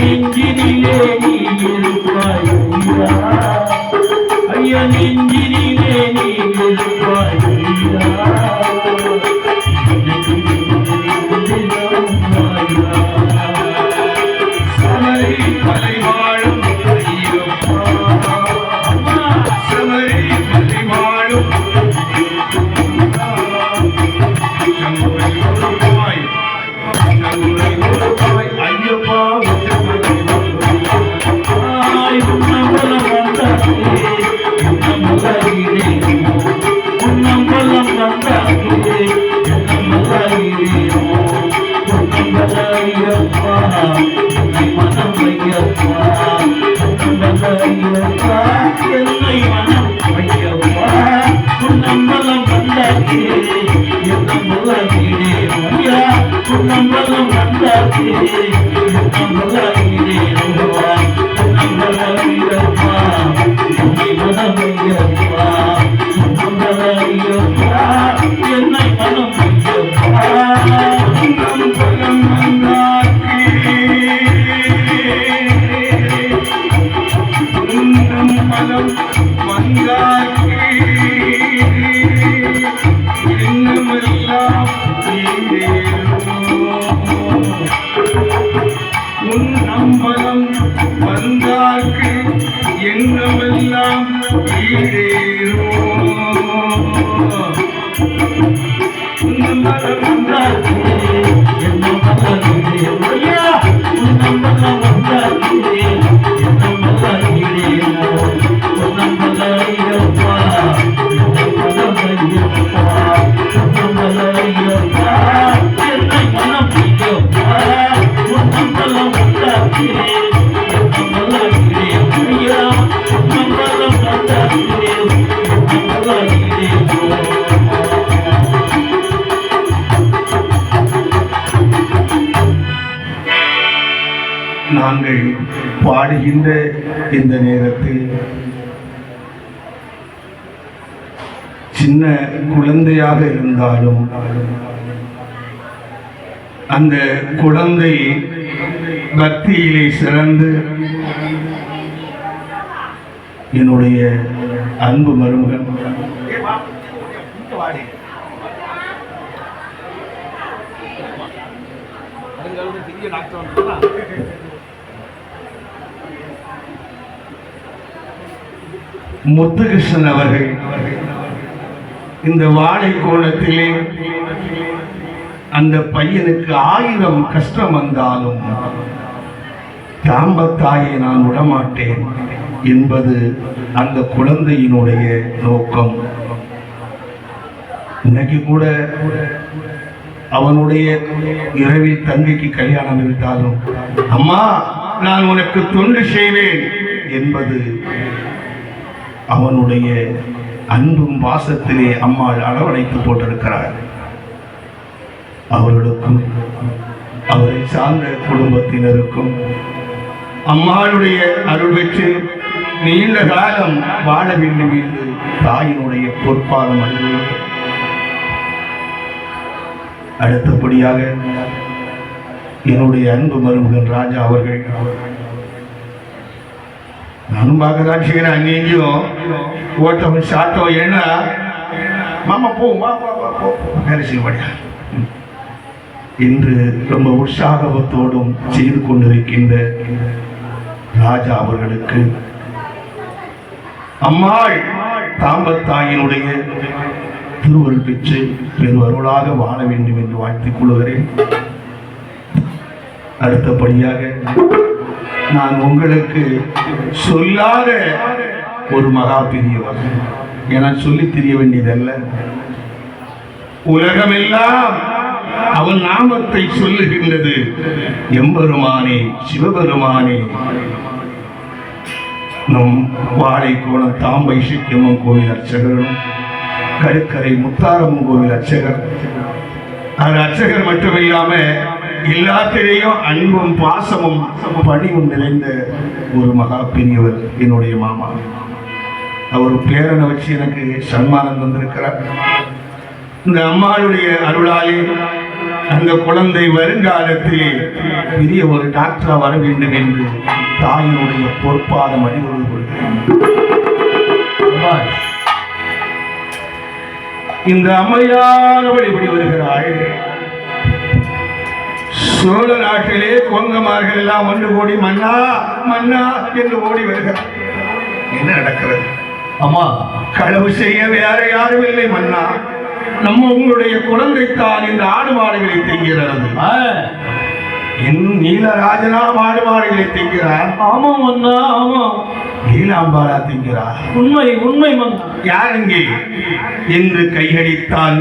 நெஞ்சினிலே நீ இருப்பாய் ஐயா நெஞ்சினிலே நீ இருப்பாய் சமரி மலைவாழும் ஐயப்பா சமரி மலைவாழும் ஐயப்பா என்னை மனம் நம்பலம் வந்தாக்கு எண்ணமெல்லாம் ஈடேறோ நம்பலம் வந்தாக்கு நாங்கள் பாடுகின்ற இந்த நேரத்தில் சின்ன குழந்தையாக இருந்தாலும் அந்த குழந்தை பக்தியிலே சிறந்து என்னுடைய அன்பு மருமகன் வருங்காலத்தில் முத்துகிருஷ்ணன் அவர்கள் இந்த வாழை கோலத்திலே அந்த பையனுக்கு 1000 கஷ்டம் வந்தாலும் தாம்பத்தாயை நான் விடமாட்டேன் என்பது அந்த குழந்தையினுடைய நோக்கம். இன்னைக்கு கூட அவனுடைய இரவில் தங்கைக்கு கல்யாணம் இருந்தாலும் அம்மா நான் உனக்கு தொண்டு செய்வேன் என்பது அவனுடைய அன்பும் வாசத்திலே அம்மாள் அரவணைத்து போட்டிருக்கிறார். அவர்களுக்கும் அவரை சார்ந்த குடும்பத்தினருக்கும் அம்மாளுடைய அருள் பெற்று நீண்ட காலம் வாழ வேண்டும் என்று தாயினுடைய பொற்பாதம் அடைந்துள்ளது. அடுத்தபடியாக என்னுடைய அன்பு மருமகன் ராஜா அவர்கள், நானும் பார்க்கதான் செய்கிறேன், அங்கேயும் ஓட்டவன் சாத்தவன் என்ன மாமா போ வேலை செய்ய என்று ரொம்ப உற்சாகத்தோடும் செய்து கொண்டிருக்கின்ற ராஜா அவர்களுக்கு அம்மாள் தாம்பத்தாயினுடைய திருவருள் பெற்று பெருவருளாக வாழ வேண்டும் என்று வாழ்த்திக் கொள்கிறேன். அடுத்தபடியாக நான் உங்களுக்கு சொல்லாத ஒரு மகா பெரியவர், என சொல்லி தெரிய வேண்டியதல்ல, உலகமெல்லாம் அவன் நாமத்தை சொல்லுகின்றது. எம்பெருமானே சிவபெருமானே. நம் வாழைக்கோணம் தாம்பை சிக்கியம்மன் கோவில் அர்ச்சகரும் கருக்கரை முத்தாரம்மன் கோவில் அர்ச்சகர். அது அர்ச்சகர் மட்டுமில்லாம எல்லாத்திலேயும் அன்பும் பாசமும் பணிவும் நிறைந்த ஒரு மகா பெரியவர் என்னுடைய மாமா. அவர் பேரனை வச்சு எனக்கு சன்மானம் தந்திருக்கிறார். இந்த அம்மாளுடைய அருளாலே அந்த குழந்தை வருங்காலத்தில் பெரிய ஒரு டாக்டரா வர வேண்டும் என்று தாயினுடைய பொற்பாதம் அணிவொழுது கொள்கிறேன். இந்த அம்மையார் இப்படி வருகிறாள். சோழ நாட்டிலே கொங்கமார்கள் எல்லாம் ஒன்று கூடி மன்னா மன்னா என்று ஓடி வருகிறார். என்ன நடக்கிறது? அம்மா, களவு செய்ய வேற யாரும் இல்லை மன்னா, நம்ம உங்களுடைய குழந்தைத்தான் இந்த ஆடு மாடுகளை திங்கிறது. என் நீலராஜனா ஆடு மாடுகளை திங்கிறார். ஆமா மன்னா, ஆமா. நீலாம்பாரா திங்கிறார். உண்மை உண்மை மன்னா. யார் இங்கே என்று கையடித்தான்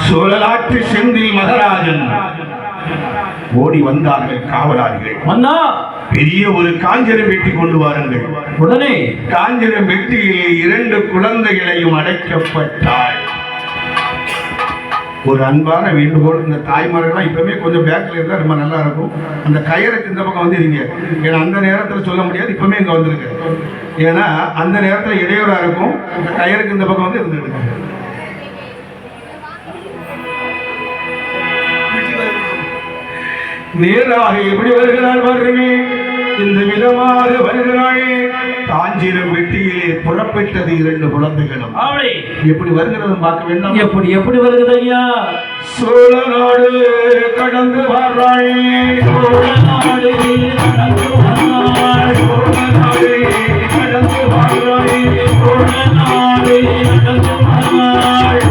சோழ நாட்டு செந்தில் மகராஜன். ஓடி வந்தார்கள் காவலாளிகள். மன்னா, பெரிய ஒரு காஞ்சரம் வெட்டி கொண்டு வாருங்கள். உடனே காஞ்சரம் வெட்டியிலே 2 குழந்தைகளையும் அடைக்கப்பட்டாள். ஒரு அன்பான வேண்டுகோள், இந்த தாய்மார்கள்லாம் இப்பவுமே கொஞ்சம் பேக்கில் இருந்தால் ரொம்ப நல்லா இருக்கும். அந்த கயருக்கு இந்த பக்கம் வந்துடுங்க. ஏன்னா அந்த நேரத்தில் சொல்ல முடியாது, இப்பவுமே இங்கே வந்துருக்கு. ஏன்னா அந்த நேரத்தில் இடையூறாக இருக்கும். அந்த கயருக்கு இந்த பக்கம் வந்து இருந்துடுங்க. நேராக எப்படி வருகிறாள் பாருங்க, இந்த விதமாக வருகிறாளே. காஞ்சிரம் வெட்டியிலே புறப்பட்டது 2 குழந்தைகளும். எப்படி வருகிறது பார்க்க வேண்டும். எப்படி எப்படி வருகிறது ஐயா? சோழ நாடு கடந்து வர்றாளே. சோழ நாடு கடந்து வர்றாள். சோழ நாடு கடந்து வர்றாளே. சோழ நாடு கடந்து வர்றாள்.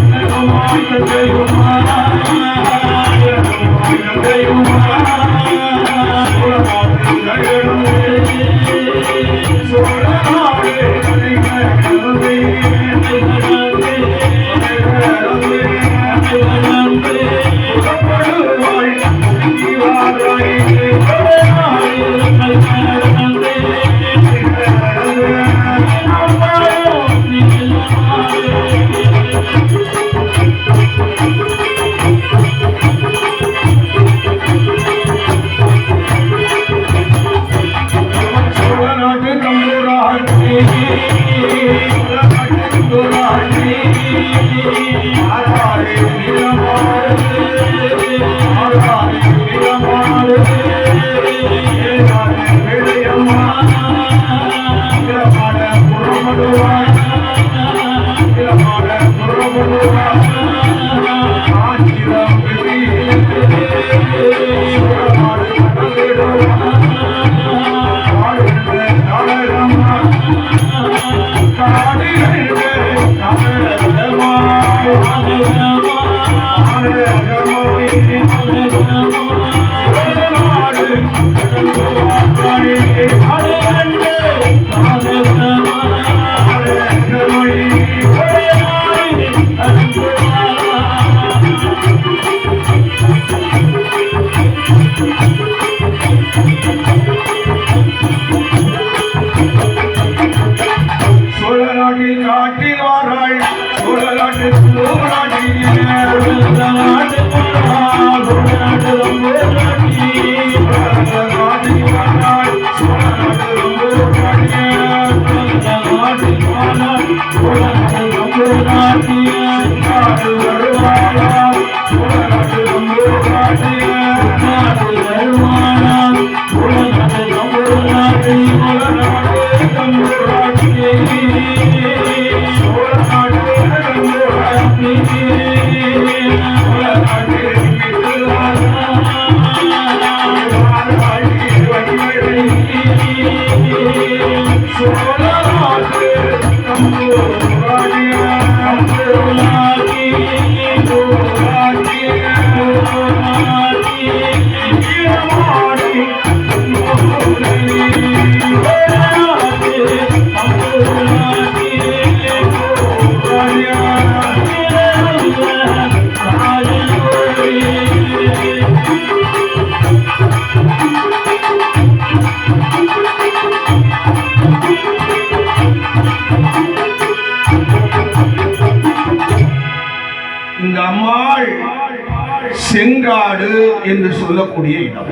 செங்காடு என்று சொல்லக்கூடிய இடம்.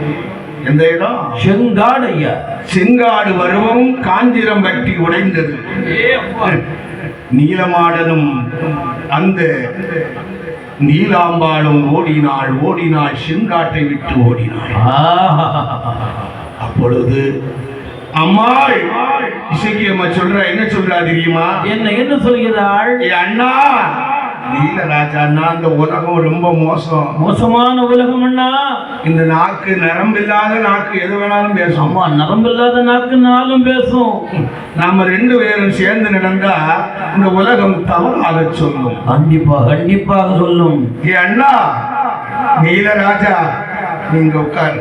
எந்த இடம்? செங்காடு. ஐயா, செங்காடு வருவம் காஞ்சிரம் பற்றி உடைந்தது. நீலமாடனும் அந்த நீலாம்பாளும் ஓடினாள் செங்காட்டை விட்டு ஓடினாள். அப்பொழுது அம்மாள் இசைக்கியம்மா என்ன சொல்றா தெரியுமா? என்ன சொல்கிறாள்? அண்ணா நீலராஜா அண்ணா, இந்த உலகம் ரொம்ப மோசமான உலகம் அண்ணா. இந்த நாக்கு நரம்பில்லாத நாக்கு எது வேணாலும் பேசும். அம்மா, நரம்பில்லாத நாக்குனாலும் பேசும். நாம 2 பேரும் சேர்ந்து நடந்தா இந்த உலகம் தவறாக சொல்லும். கண்டிப்பாக சொல்லும். அண்ணா நீலராஜா, நீங்க உட்கார்,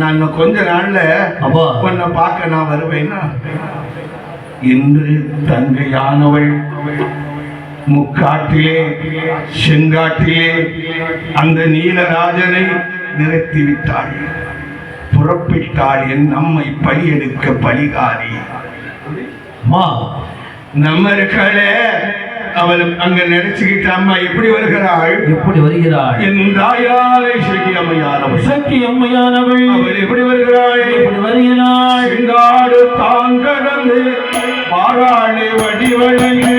நான் கொஞ்ச நாள்ல உன்னை பார்க்க நான் வருவேன்னா. இன்று தங்கையானவள் முக்காட்டிலே செங்காட்டிலே அந்த நீலராஜனை நிறுத்திவிட்டாள், புறப்பிட்டாள். என் நம்மை பலியெடுக்க பலிகாரி நம்ம இருக்காளே, அவள் அங்க நினைச்சுக்கிட்ட அம்மா எப்படி வருகிறாள்? என் தாயாரை சக்தி அம்மையானவள் அவள் எப்படி வருகிறாள்? செங்காடு தாங்கடந்து பாராளே வடிவழகு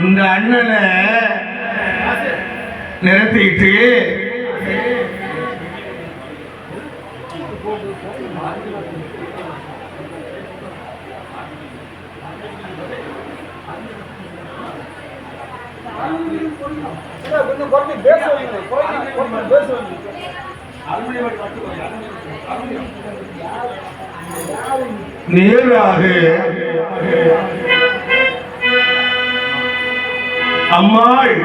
இந்த அண்ணனை நிறுத்திட்டு நேராக அம்மாள்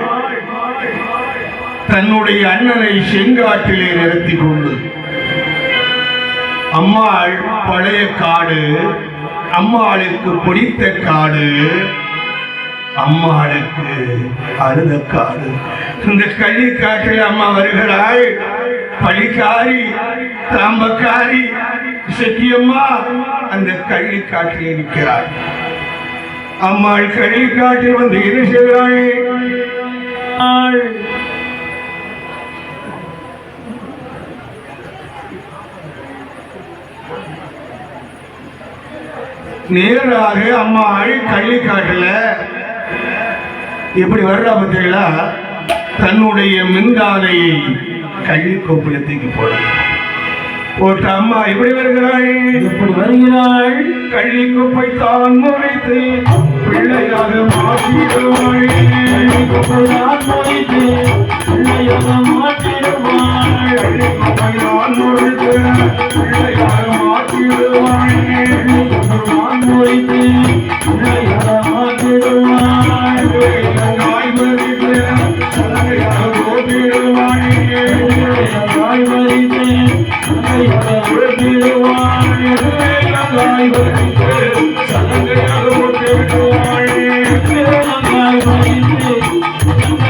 தன்னுடைய அண்ணனை செங்காட்டிலே நிறுத்தி கொண்டு, அம்மாள் பழைய காடு, அம்மாளுக்கு பிடித்த காடு, அம்மாளுக்கு அழுத காடு. இந்த கள்ளிக்காட்டில் அம்மா வருகிறாள். பழிக்காரி தாம்பக்காரி சக்கியம்மா அந்த கள்ளிக்காட்டிலே நிற்கிறாள். அம்மாள் கள்ளிக்காட்டில் வந்து என்ன செய்கிறாள்? நேராக அம்மாள் கள்ளிக்காட்டுல எப்படி வர்றா பார்த்தீங்களா? தன்னுடைய மின்காலையை கள்ளி கோப்புல தூக்கி போட்ட அம்மா எப்படி வருகிறாள்? எப்படி வருகிறாள்? கள்ளி கோப்பை தான் முறைத்து பிள்ளையாக மாற்றிடுவாள். கள்ளி கோப்பை தான் முறைத்து பிள்ளையாக மாற்றிடுவாள். கள்ளி கோப்பை தான் முறைத்து பிள்ளையாக மாற்றிடுவாள். தான் முறைத்து பிள்ளையாக மாற்றிடுவாள். காய் மறித்து சலங்கையாக போட்டிடுவாள். காய் மறித்து சலங்கையாக போட்டிடுவாள். காய் மறித்து சலங்கையாக போட்டிடுவாள். காய் மறித்து சலங்கையாக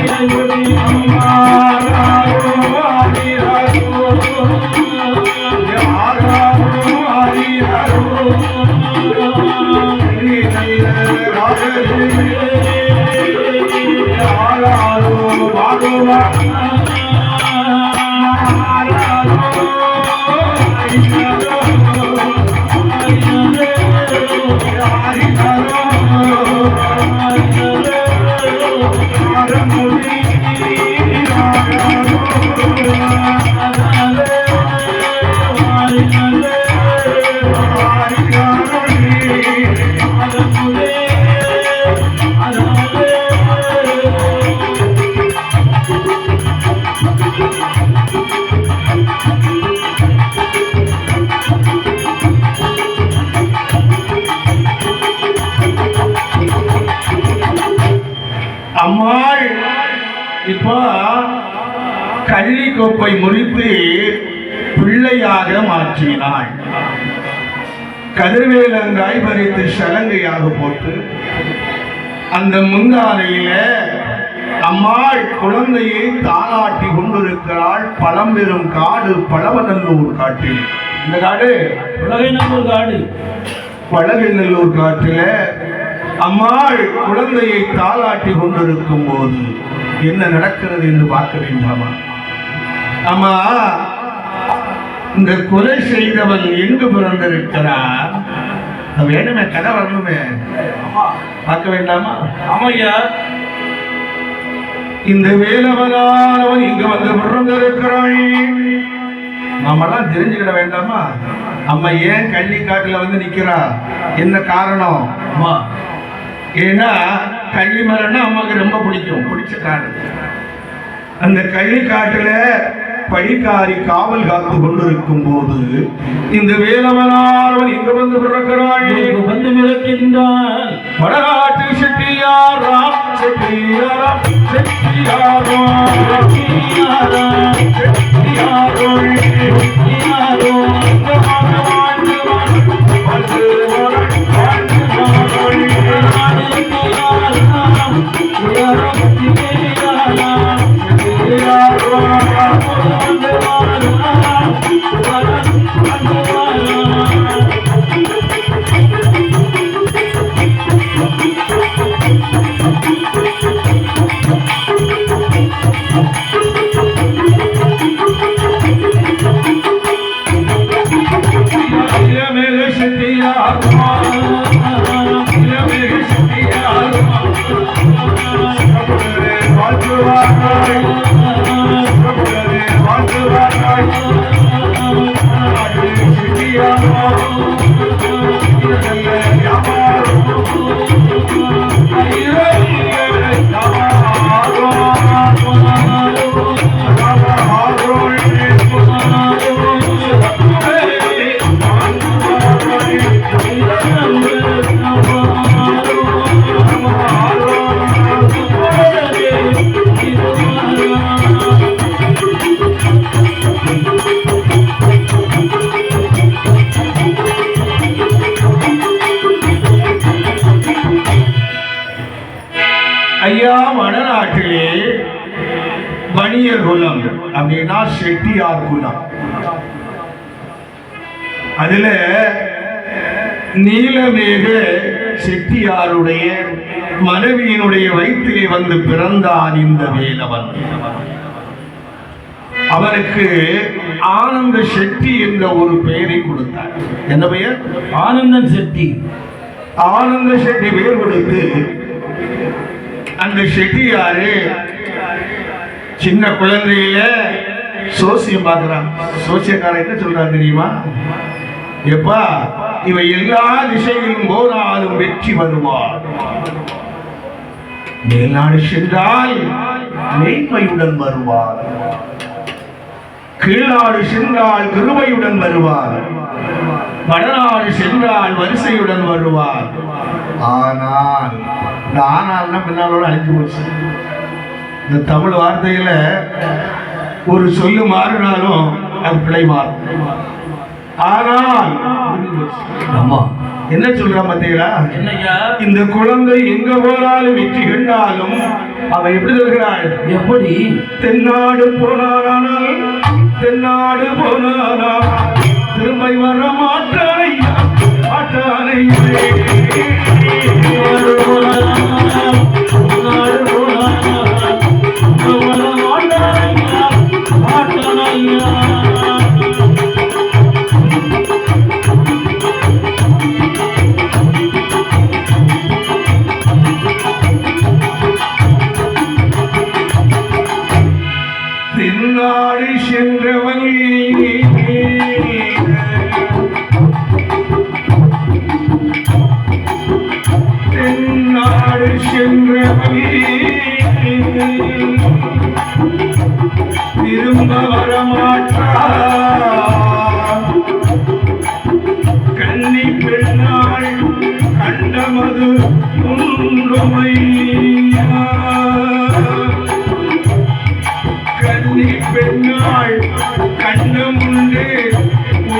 அம்மாள் இப்போ கள்ளி கோப்பை முறித்து பிள்ளையாக மாற்றினாள். கதிர்வேலங்காய் பறித்து சலங்கையாக போட்டு அந்த முந்தானையில அம்மாள் குழந்தையை தாளாட்டி கொண்டிருக்கிறாள். பழம்பெரும் காடு பழவநல்லூர் காட்டில். இந்த காடு உலகைநல்லூர் காடு. பழவநல்லூர் காட்டில அம்மாள் குழந்தையை தாளாட்டி கொண்டிருக்கும் போது என்ன நடக்கிறது என்று பார்க்க வேண்டாமா? அம்மா, இந்த கொலை செய்தவன் எங்கு பிறந்திருக்கிறார்? வேணுமே, கதை வரணுமே, பார்க்க வேண்டாமா? ஆமையா, இந்த வேலவனானவன் இங்கு வந்து பிறந்திருக்கிறாள். நாமெல்லாம் தெரிஞ்சுக்கிட வேண்டாமா? அம்மா ஏன் கள்ளிக்காட்டுல வந்து நிக்கிறா? என்ன காரணம்? அம்மா, ஏன்னா கள்ளி மரம்னா அம்மாவுக்கு ரொம்ப பிடிக்கும், பிடிச்ச காடு. அந்த கள்ளிக்காட்டுல படிக்காரி காவல் காத்து கொண்டிருக்கும் போது இந்த வேலவனானவன் இங்கு வந்து பிறக்கிறாள். வந்து மிளக்கின்றான். வடநாட்டு செட்டியாராம் செட்டியாராம் செட்டியாராம் ஐயா, வடநாட்டிலே வணியர் குலம் அப்படின்னா செட்டியார் குலம். அதுல நீலமேக செட்டியாருடைய மனைவியினுடைய வயிற்றிலே வந்து பிறந்தான் இந்த வேலவன். அவனுக்கு ஆனந்த செட்டி என்ற ஒரு பெயரை கொடுத்தார். என்ன பெயர்? ஆனந்தன் செட்டி. ஆனந்த செட்டி பெயர் கொடுத்து அந்த செட்டியாரு சின்ன குழந்தையில சோசியம் பார்க்கிறான். சோசியக்காரன் என்ன சொல்றான் தெரியுமா? எப்பா, இவ எல்லா திசையிலும் போனாலும் வெற்றி வருவார். மேல்நாடு சென்றால் நேர்மையுடன் வருவார், கீழ்நாடு சென்றால் கிருபையுடன் வருவார், வடநாடு சென்றால் வரிசையுடன் வருவார். ஆனால் இந்த ஆனால்னா பின்னாலோட அழிஞ்சு போச்சு. இந்த தமிழ் வார்த்தையில ஒரு சொல்லு மாறினாலும் அது பிழை மாறும். ஆனால் ஆமா, என்ன சொல்றான் பார்த்தீங்களா? என்னய்யா? இந்த குழந்தை எங்க போனாலும் வெற்றி கண்டாலும் அவன் எப்படி சொல்கிறாள்? எப்படி? தென்னாடு போனானால் தென்னாடு போனானால் திரும்ப வர மாட்டானையா மாட்டானையே. தென்னாடு சென்றவன் தென்னாடு சென்றவன் திரும்ப வரமாட்டார். கன்னி பெண்ணாள் கண்டமது உண்டுமையா. கன்னி பெண்ணாள் கண்டம் உண்டு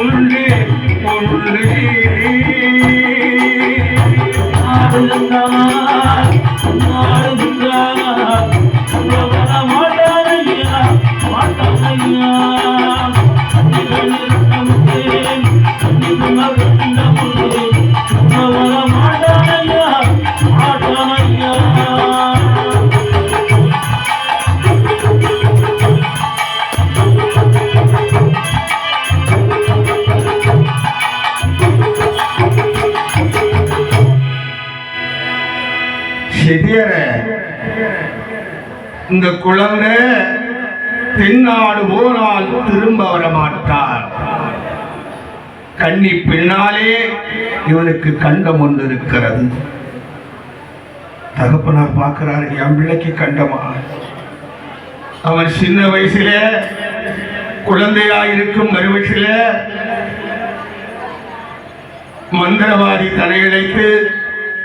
உண்டு உண்டு. இந்த குழந்தை தென்னாடு போனால் திரும்ப வர மாட்டார். கன்னி பின்னாலே இவனுக்கு கண்டம் ஒன்று இருக்கிறது. தகப்பனார் பார்க்கிறார், என் பிள்ளைக்கு கண்டமா? அவன் சின்ன வயசுல குழந்தையாயிருக்கும் மறுவயசில மந்திரவாதி தலையழைத்து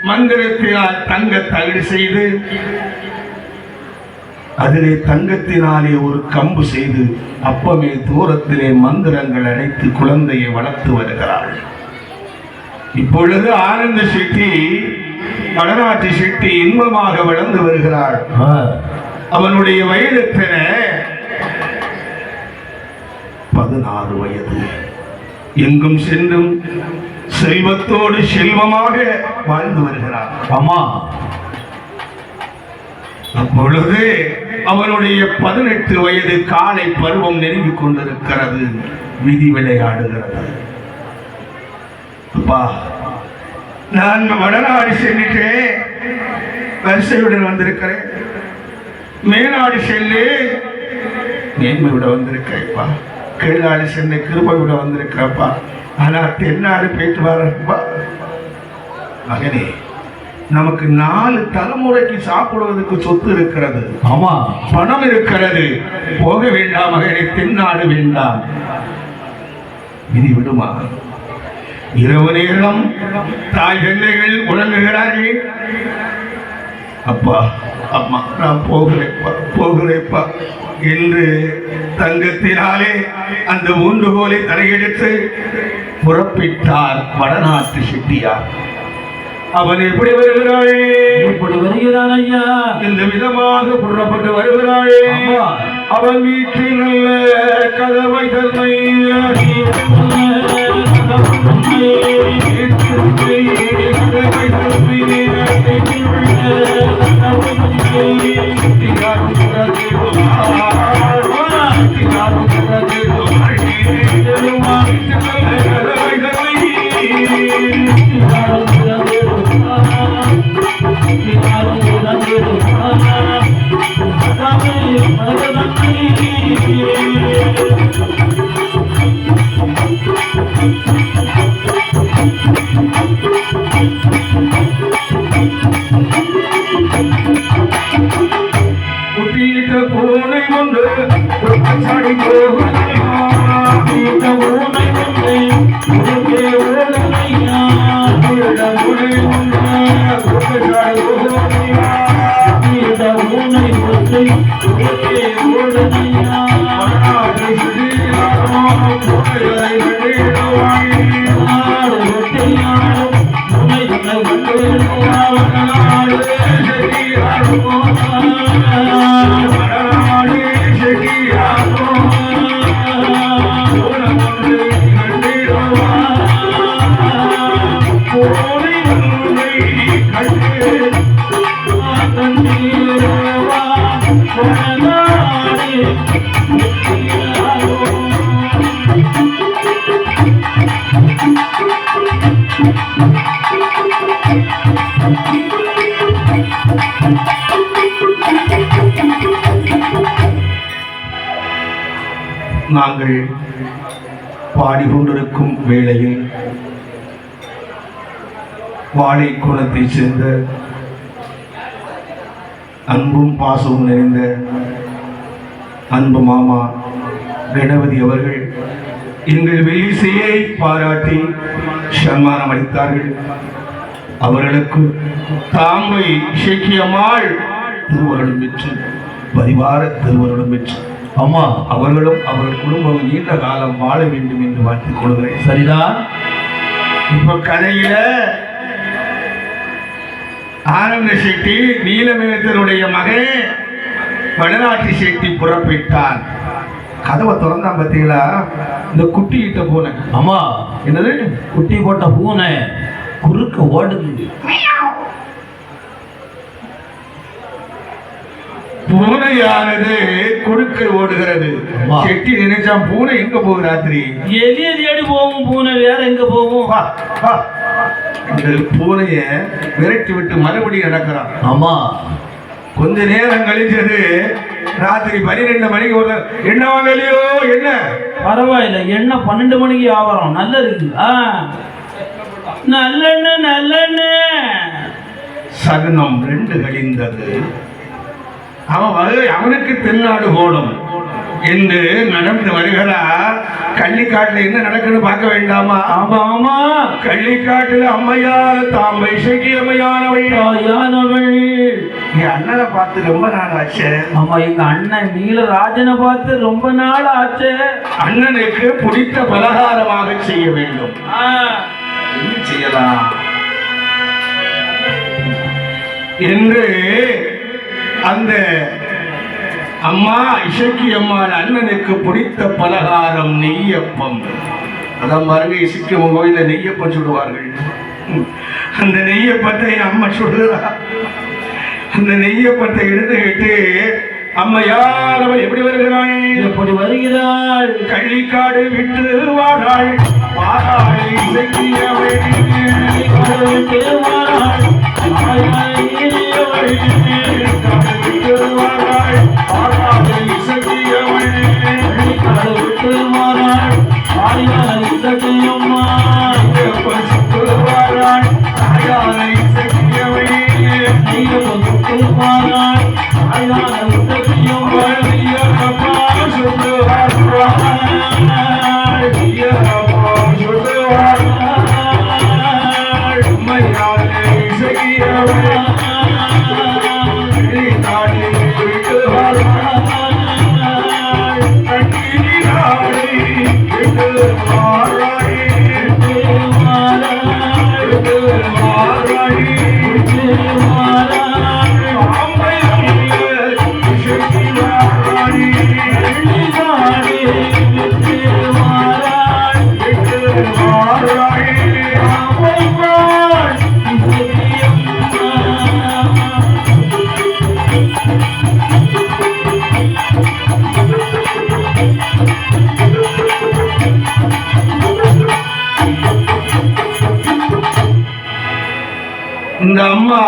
மந்திரத்தினால் தங்க தகடு செய்து அதிலே தங்கத்தினாலே ஒரு கம்பு செய்து அப்பமே தூரத்திலே மந்திரங்கள் அடைத்து குழந்தையை வளர்த்து வருகிறாள். இப்பொழுது ஆனந்த செட்டி வடநாட்டு செட்டி இன்பமாக வளர்ந்து வருகிறாள். அவனுடைய வயது 16 வயது. எங்கும் சென்றும் செல்வத்தோடு செல்வமாக வாழ்ந்து வருகிறார். ஆமா, அப்பொழுது அவனுடைய 18 வயது காலை பருவம் நெருங்கிக் கொண்டிருக்கிறது. விதி விளையாடுகிறது. அப்பா, நான் வடநாடு சென்றுட்டு வரிசையுடன் வந்திருக்கிறேன். மேல்நாடு சென்று மேன்மை விட வந்திருக்கிறேன்ப்பா. கீழ்நாடு சென்று கிருபை விட வந்திருக்கிறப்பா. ஆனா தென்னாடு போயிட்டு வரப்பா. மகனே, நமக்கு 4 தலைமுறைக்கு சாப்பிடுவதற்கு சொத்து இருக்கிறது. ஆமா, பணம் இருக்கிறது. போக வேண்டாம் மகனே, தென்னாடு வேண்டாம். விதி விடுமா? இரவு நேரம் தாய் தந்தைகள் உறங்குகிறார்கள். அப்பா அம்மா, நான் போகிறேப்பா என்று தங்கத்தினாலே அந்த ஊன்றுகோலை தலையெடுத்து புறப்பிட்டார் வடநாட்டு செட்டியார். அவன் எப்படி வருகிறாளே? எப்படி வருகிறான் ஐயா? இந்த விதமாக புறப்பட்டு வருகிறாளே. அவன் வீட்டில் நல்ல கதவை தன்னை Thank you. நாங்கள் பாடிக்கொண்டிருக்கும் வேளையில் வாழை குணத்தை சேர்ந்த அன்பும் பாசமும் நிறைந்த அன்பு மாமா கணபதி அவர்கள் எங்கள் வெள்ளிசையை பாராட்டி சன்மானம் அளித்தார்கள். அவர்களுக்கு தாம்பை இசைக்கியம்மாள் திருவருளும் பெற்று பரிவார திருவருளும் பெற்று அம்மா அவர்களும் அவர்கள் குடும்பம் நீண்ட காலம் வாழ வேண்டும் என்று வாழ்த்துக் கொள்கிறேன். சரிதான். இப்ப கதையில ஆனந்த செட்டி நீலமேகத்தினுடைய மகன் வடநாட்டு செட்டி புறப்பட்டான். கதவை திறந்தான் பார்த்தீங்களா, இந்த குட்டி கிட்ட பூனை. அம்மா என்னது? குட்டி போட்ட பூனை குறுக்க ஓடுது. பூனையானது குறுக்க ஓடுகிறது. செட்டி நினைச்சான் பூனை எங்க போகும் ராத்திரி? எலிய தேடி போகும் பூனை, வேற எங்க போகும்? பூனைய விரட்டி விட்டு மறுபடியும் நடக்கிறான். ஆமா, கொஞ்ச நேரம் கழிச்சது ராத்திரி 12 மணிக்கு ஒரு என்ன வாங்கலையோ என்ன பரவாயில்ல, என்ன 12 மணிக்கு வியாபாரம் நல்லது. நல்லெண்ண நல்லெண்ண சகுனம் 2 கழிந்தது. அவனுக்கு தென்னாடு போடும் என்று நடந்து வருகிறா. கள்ளிக்காட்டுல என்ன நடக்குன்னு பார்க்க வேண்டாமா? ஆமா ஆமா, கள்ளிக்காட்டுல அம்மையார் தாம்பை இசைக்கியம்மையானவள் என் அண்ணனை பார்த்து ரொம்ப நாள் ஆச்சு. ஆமா, எங்க அண்ணன் நீலராஜனை பார்த்து ரொம்ப நாள் ஆச்சு. அண்ணனுக்கு பிடித்த பலகாரமாக செய்ய வேண்டும். என்ன செய்யலாம் என்று அந்த அம்மா இசைக்கு அம்மாள் அண்ணனுக்கு பிடித்த பலகாரம் நெய்யப்பம். அதான் பாருங்க, இசைக்கும் கோயில நெய்யப்பம் சுடுவார்கள். அந்த நெய்யப்பத்தை அம்மா சுடுறா. அந்த நெய்யப்பத்தை எடுத்துக்கிட்டு அம்மா யாரவள் எப்படி வருகிறாள்? எப்படி வருகிறாள்? கள்ளிக்காடு விட்டு வாழாள் வாழாள் இசைக்கியவள் விட்டு வாழாள் இந்த அம்மா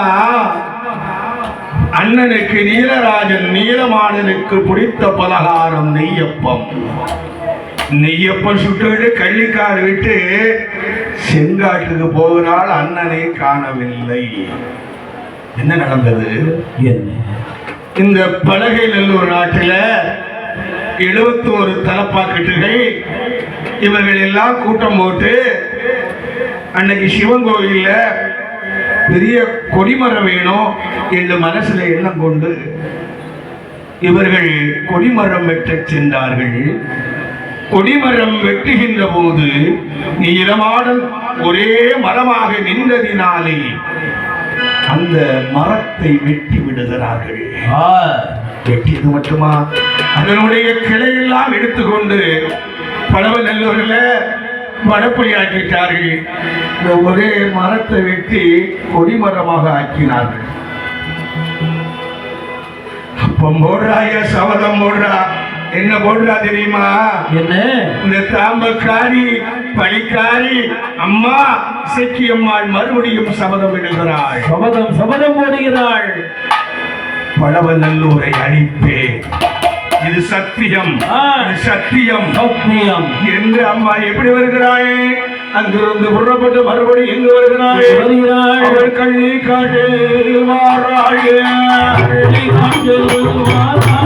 அண்ணனுக்கு நீலராஜன் நீலமாடனுக்கு பிடித்த பலகாரம் நெய்யப்பம். நெய்யப்பம் சுட்டு கள்ளிக்காடு விட்டு செங்காட்டுக்கு போகிறாள். அண்ணனை காணவில்லை. என்ன நடந்தது? இந்த பலகை நல்லூர் நாட்டில் 71 தலப்பாக்கட்டுகள் இவர்கள் எல்லாம் கூட்டம் போட்டு அன்னைக்கு சிவன் கோயில்ல பெரிய கொடிமரம் வேணும் என்று மனசுல எண்ணம் கொண்டு இவர்கள் கொடிமரம் வெட்ட சென்றார்கள். கொடிமரம் வெட்டுகின்ற போது நீலமாடன் ஒரே மரமாக நின்றதினாலே அந்த மரத்தை வெட்டி விடுகிறார்கள். வெட்டியது மட்டுமா, அதனுடைய கிளையெல்லாம் எடுத்துக்கொண்டு பழவநல்லூர்ல வடப்புலி ஆக்கிட்டார்கள். இந்த ஒரே மரத்தை வெட்டி கொடிமரமாக ஆக்கினார்கள். அப்பம் போடுறாய சபதம் போடுறா. என்ன போடுறா தெரியுமா? என்ன? இந்த தாம்பக்காரி பழிக்காரி அம்மா இசக்கியம்மாள் மறுபடியும் சபதம் இடுகிறாள். சபதம் போடுகிறாள். பழவநல்லூரை அழிப்பேன், இது சத்தியம், சத்தியம் சத்தியம் என்று அம்மா எப்படி வருகிறாள்? அங்கிருந்து புறப்பட்டு மறுபடி எங்கு வருகிறாள்? அவள் கள்ளி காட்டு மாறாள். கள்ளி காட்டு மாறாள்.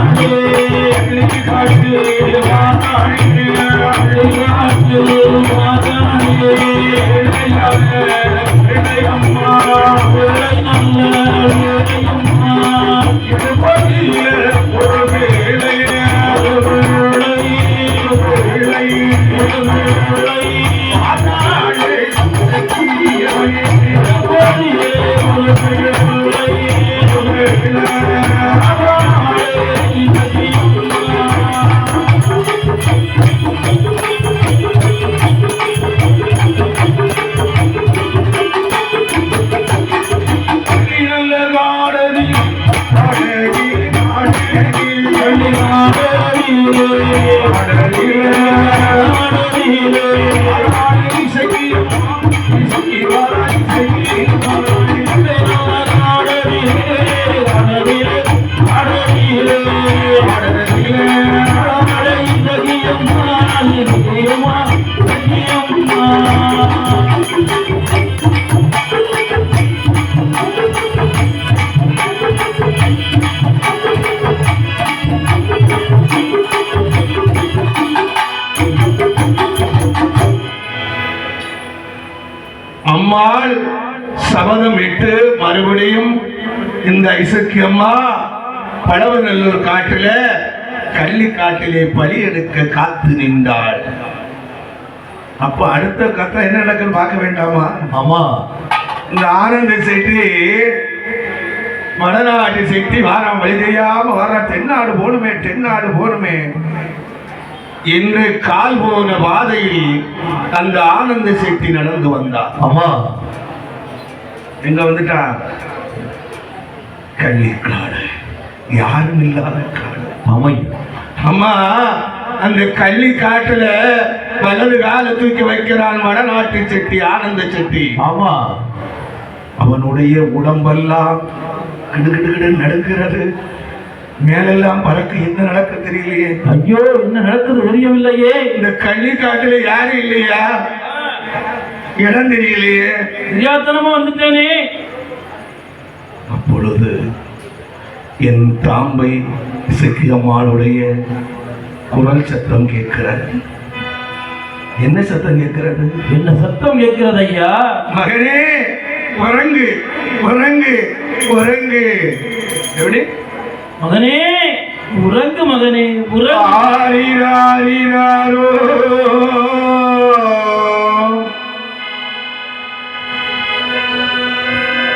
அம்மாள் சபதம் இட்டு மறுபடியும் இந்த இசக்கியம்மா பழவநல்லூர் காட்டில கள்ளி காட்டிலே பலி எடுக்க காத்து நின்றாள். அப்ப அடுத்த கதை என்ன நடக்குன்னு பார்க்க வேண்டாமா? ஆமா. இந்த ஆனந்த செட்டி வடநாட்டு செட்டி வாரம் வழி தெரியாம வர தென்னாடு போகணுமே என்று கால் போன பாதையில் அந்த ஆனந்த செட்டி நடந்து வந்தார். ஆமா. எங்க வந்துட்டா? கள்ளிக்காடு, யாரும் இல்லாத காடு. அம்மா அந்த கள்ளி காட்டுல வலது கால தூக்கி வைக்கிறான் வடநாட்டு செட்டி ஆனந்த செட்டி. ஆமா. அவனுடைய உடம்பெல்லாம் கிடுகிடு நடுக்கிறது, மேலெல்லாம் பறக்க. என்ன நடக்க தெரியலையே. ஐயோ, என்ன நடக்குது தெரியவில்லையே. இந்த கள்ளி காட்டுல யாரும் இல்லையா? இடம் தெரியலையே. தெரியாதனமா வந்துட்டேனே. அப்பொழுது என் தாம்பை இசக்கியம்மாளுடைய குரல் சத்தம் கேட்கிறது. என்ன சத்தம் கேட்கிறது? என்ன சத்தம் கேட்கிறது ஐயா? மகனே உறங்கு உறங்கு உறங்கு. எப்படி? மகனே உறங்கு, மகனே உறங்கு.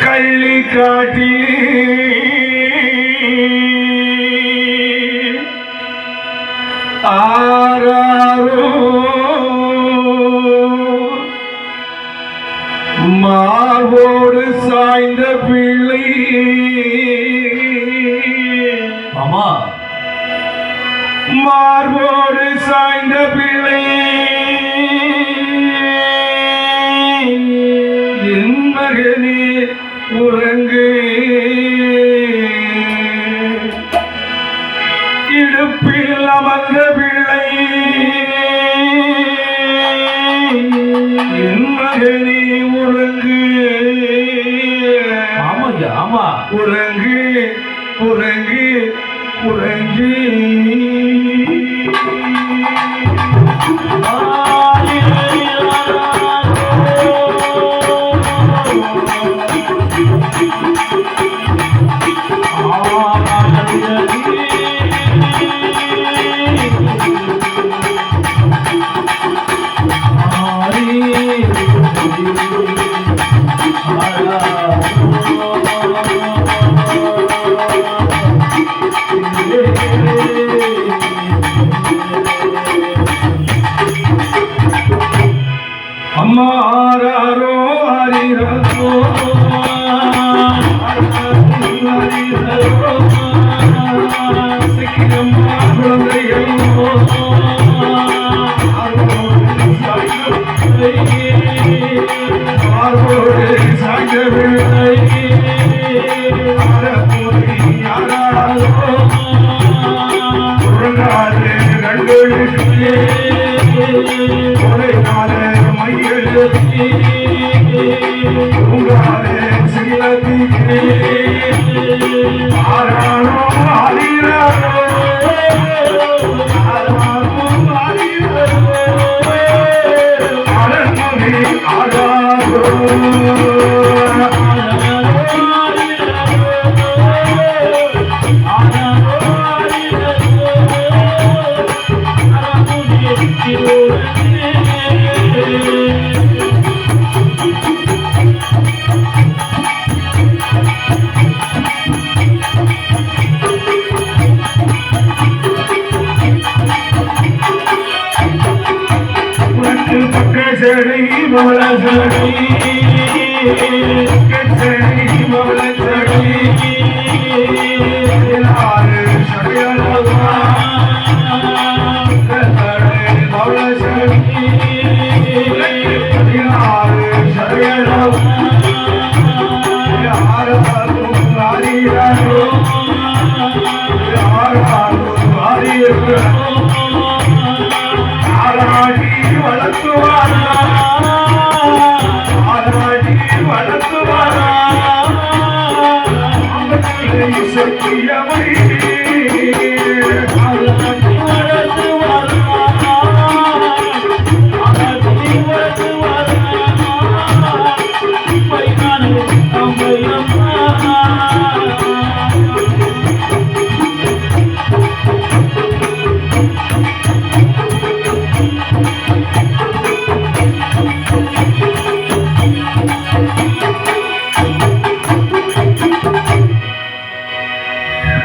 கள்ளி காட்டி ஆராரோ மார்போடு சாய்ந்த பிள்ளை. ஆமா. மார்போடு சாய்ந்த பிள்ளை என் மகனே உறங்கு. அம்மாரோ ஹரிரோ சிக்கிரம்மா குழந்தையோ ஆரோடு சாய்ந்தவில்லை உறங்காது கண்களுக்கு உரைக்காத மையெழுத்து உங்காது சிலத்திக்கு ஆரானோ ஆரிரானோ ஆரானோ ஆரிரானோ அரண்மனை ஆராரோ செடி மவள செடி செடி மவள செடி ஆறு சடையலவா மவள செடி ஆறு சடையலவா ஆறாரும் ஆரியாரோ ஆறாரும் ஆரியோ ஆராடி வளர்த்துவாரா ஆராடி வளர்த்துவாரா சத்தியமை ஆராடி வளர்த்துவாரா ஆராடி வளர்த்துவாரா பைனானே அம்பையம்மா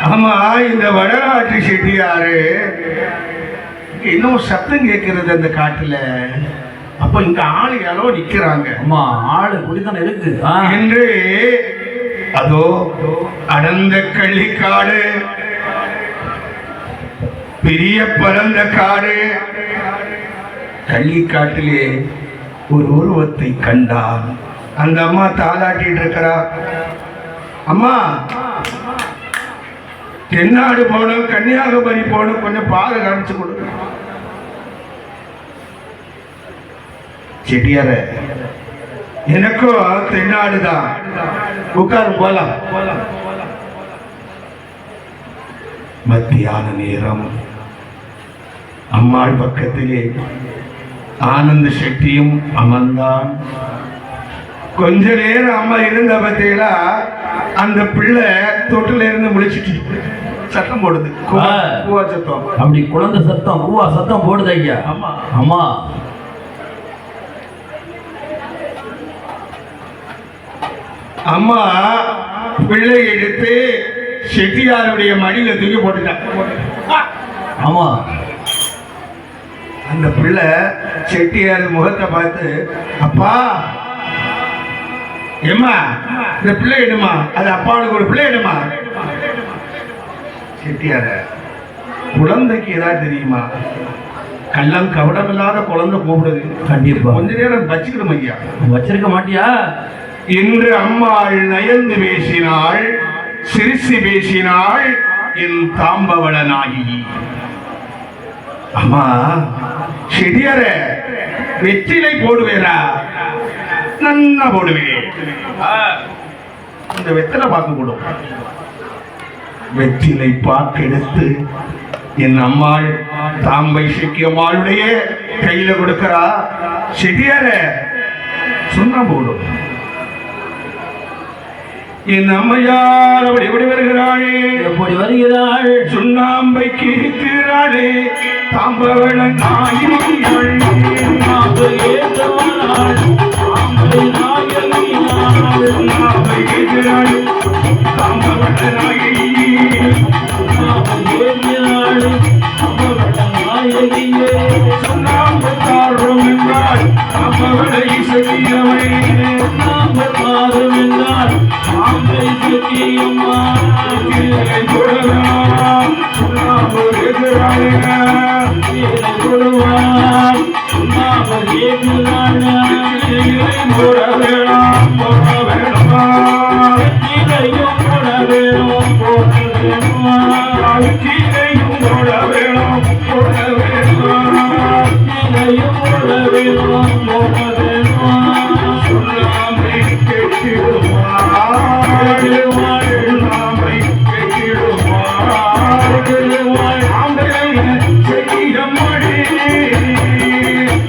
ஆமா இந்த வடநாட்டு செட்டியாரு இன்னும் சத்தம் கேட்கிறது அந்த காட்டுல. அப்ப இங்க ஆளு யாரோ நிக்கிறாங்க. அம்மா ஆளு குடித்தானே இருக்கு என்று அதோ அடர்ந்த கள்ளிக்காடு, பெரிய பரந்த காடு, கள்ளிக்காட்டிலே ஒரு உருவத்தை கண்டான். அந்த அம்மா தாளாட்டிட்டு இருக்கிறா. அம்மா தென்னாடு போகணும், கன்னியாகுமரி போகணும், கொஞ்சம் பாதை காமிச்சு கொடு. செட்டியார எனக்கும் தென்னாடு தான், உட்காரு போலாம். மத்தியான நேரம் அம்மாள் பக்கத்திலே ஆனந்த செட்டியும் அமர்ந்தான். கொஞ்ச நேரம் அம்மா இருந்த பத்தியில அந்த பிள்ளை தொட்டில இருந்து முழிச்சிட்டு சத்தம் போடுது. கூவா சத்தம், அப்படி குழந்தை சத்தம், கூவா சத்தம் போடுது ஐயா. அம்மா அம்மா அம்மா பிள்ளை எடுத்து செட்டியாருடைய மடியில தூக்கி போட்டுட்டான். ஆமா அந்த பிள்ளை செட்டியார் முகத்தை பார்த்து, அப்பா ஏம்மா இந்த பிள்ளை எடுமா, அது அப்பாவுக்கு ஒரு பிள்ளை எடுமா. செட்டியார குழந்தைக்கு ஏதாவது தெரியுமா? கள்ளம் கவடம் இல்லாத குழந்தை கூப்பிடுது. கண்டிப்பா கொஞ்ச நேரம் வச்சுக்கணும் ஐயா. வச்சிருக்க மாட்டியா? இன்று அம்மாள் நயந்து பேசினாள், சிரிச்சு பேசினாள் என் தாம்பவள நாயகி. அம்மா செடியார வெற்றிலை போடுவேரா? நன்னா போடுவேன். இந்த வெத்தலை பார்க்க கூடும். வெற்றிலை பாக்கு எடுத்து என் அம்மாள் தாம்பை சிக்கியம்மாளுடைய கையில கொடுக்கிறா. செடியார சொன்னா போடும். என் அம்மையார் அவள் எப்படி வருகிறாளே, எப்படி வருகிறாள்? சுண்ணாம்பை கிழிக்கிறாளே, தாம்பவள நாயகியாள். சுண்ணாம்பை ஏற்றவனாள், தாம்பை நாயகியாள். சுண்ணாம்பை கிழிக்கிறாள், தாம்பவள நாயகி. சுண்ணாம்பை ஏற்றினாள், தாம்பவள நாயகியே. சுண்ணாம்பு காரம் என்றாள் தாம்பவள போட வேணாம் போட வேணுமா கீழையும் போட வேணும் போட வேணுமா கீழையும் போட வேணும் போட வேணுமா கீழையும் போட வேணும் போட வேணுமா சொல்லாமை கேட்டிடுமா சொல்லாமை கேட்டிடுமா செய்யமடி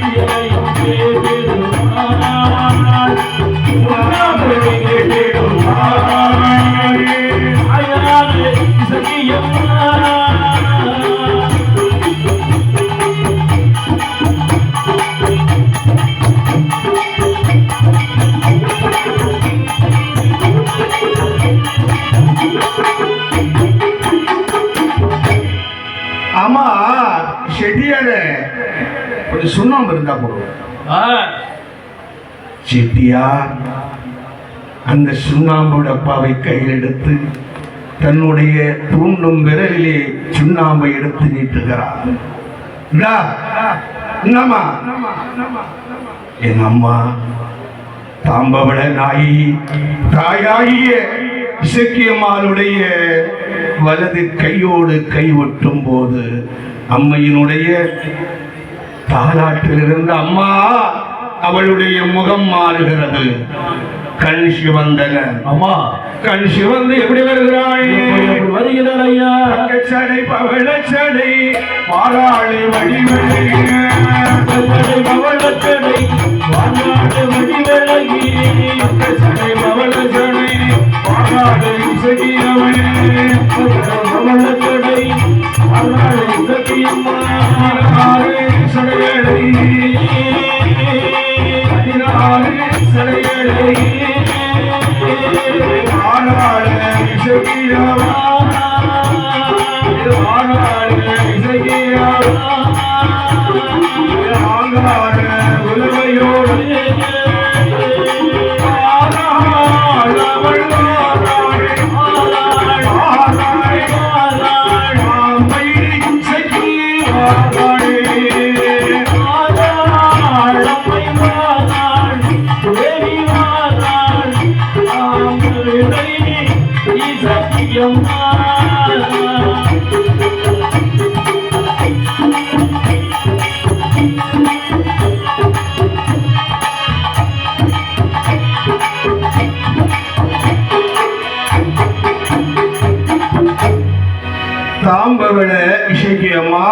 கீழையும் கேட்டிடுவார் கேட்டிடுமா அயாலே இசையம்மா ஆமா செட்டியார கொஞ்சம் சுண்ணாம்பு இருந்தா போடுவோம் செட்டியார் அந்த சுண்ணாம்பு டப்பாவை கையில் எடுத்து தன்னுடைய தூண்டும் விரலிலே சுண்ணாம்பை எடுத்து நீட்டுகிறார். இந்தா, இந்தாம்மா. என் அம்மா தாம்பவள தாயாகிய இசக்கியம்மாளுடைய வலது கையோடு கை ஒட்டும் போது அம்மையினுடைய தாலாட்டிலிருந்து அம்மா அவளுடைய முகம் மாறுகிறது. கண் சிவந்தன. அம்மா கண் சிவந்து எப்படி வருகிறாய்? வருகிறார் ஐயா. சடை பவளச்சடை பாராளி வடிவழகி பவளச்சடை பாராளி வடிவழகி சடை பவளச்சடை பாராளி இசக்கியவனே பவளச்சடை பாராளி இசக்கியம்மா சடையடை சடையடை பாராள இசக்கியவா உலகையோடு தாம்பவள இசக்கியம்மா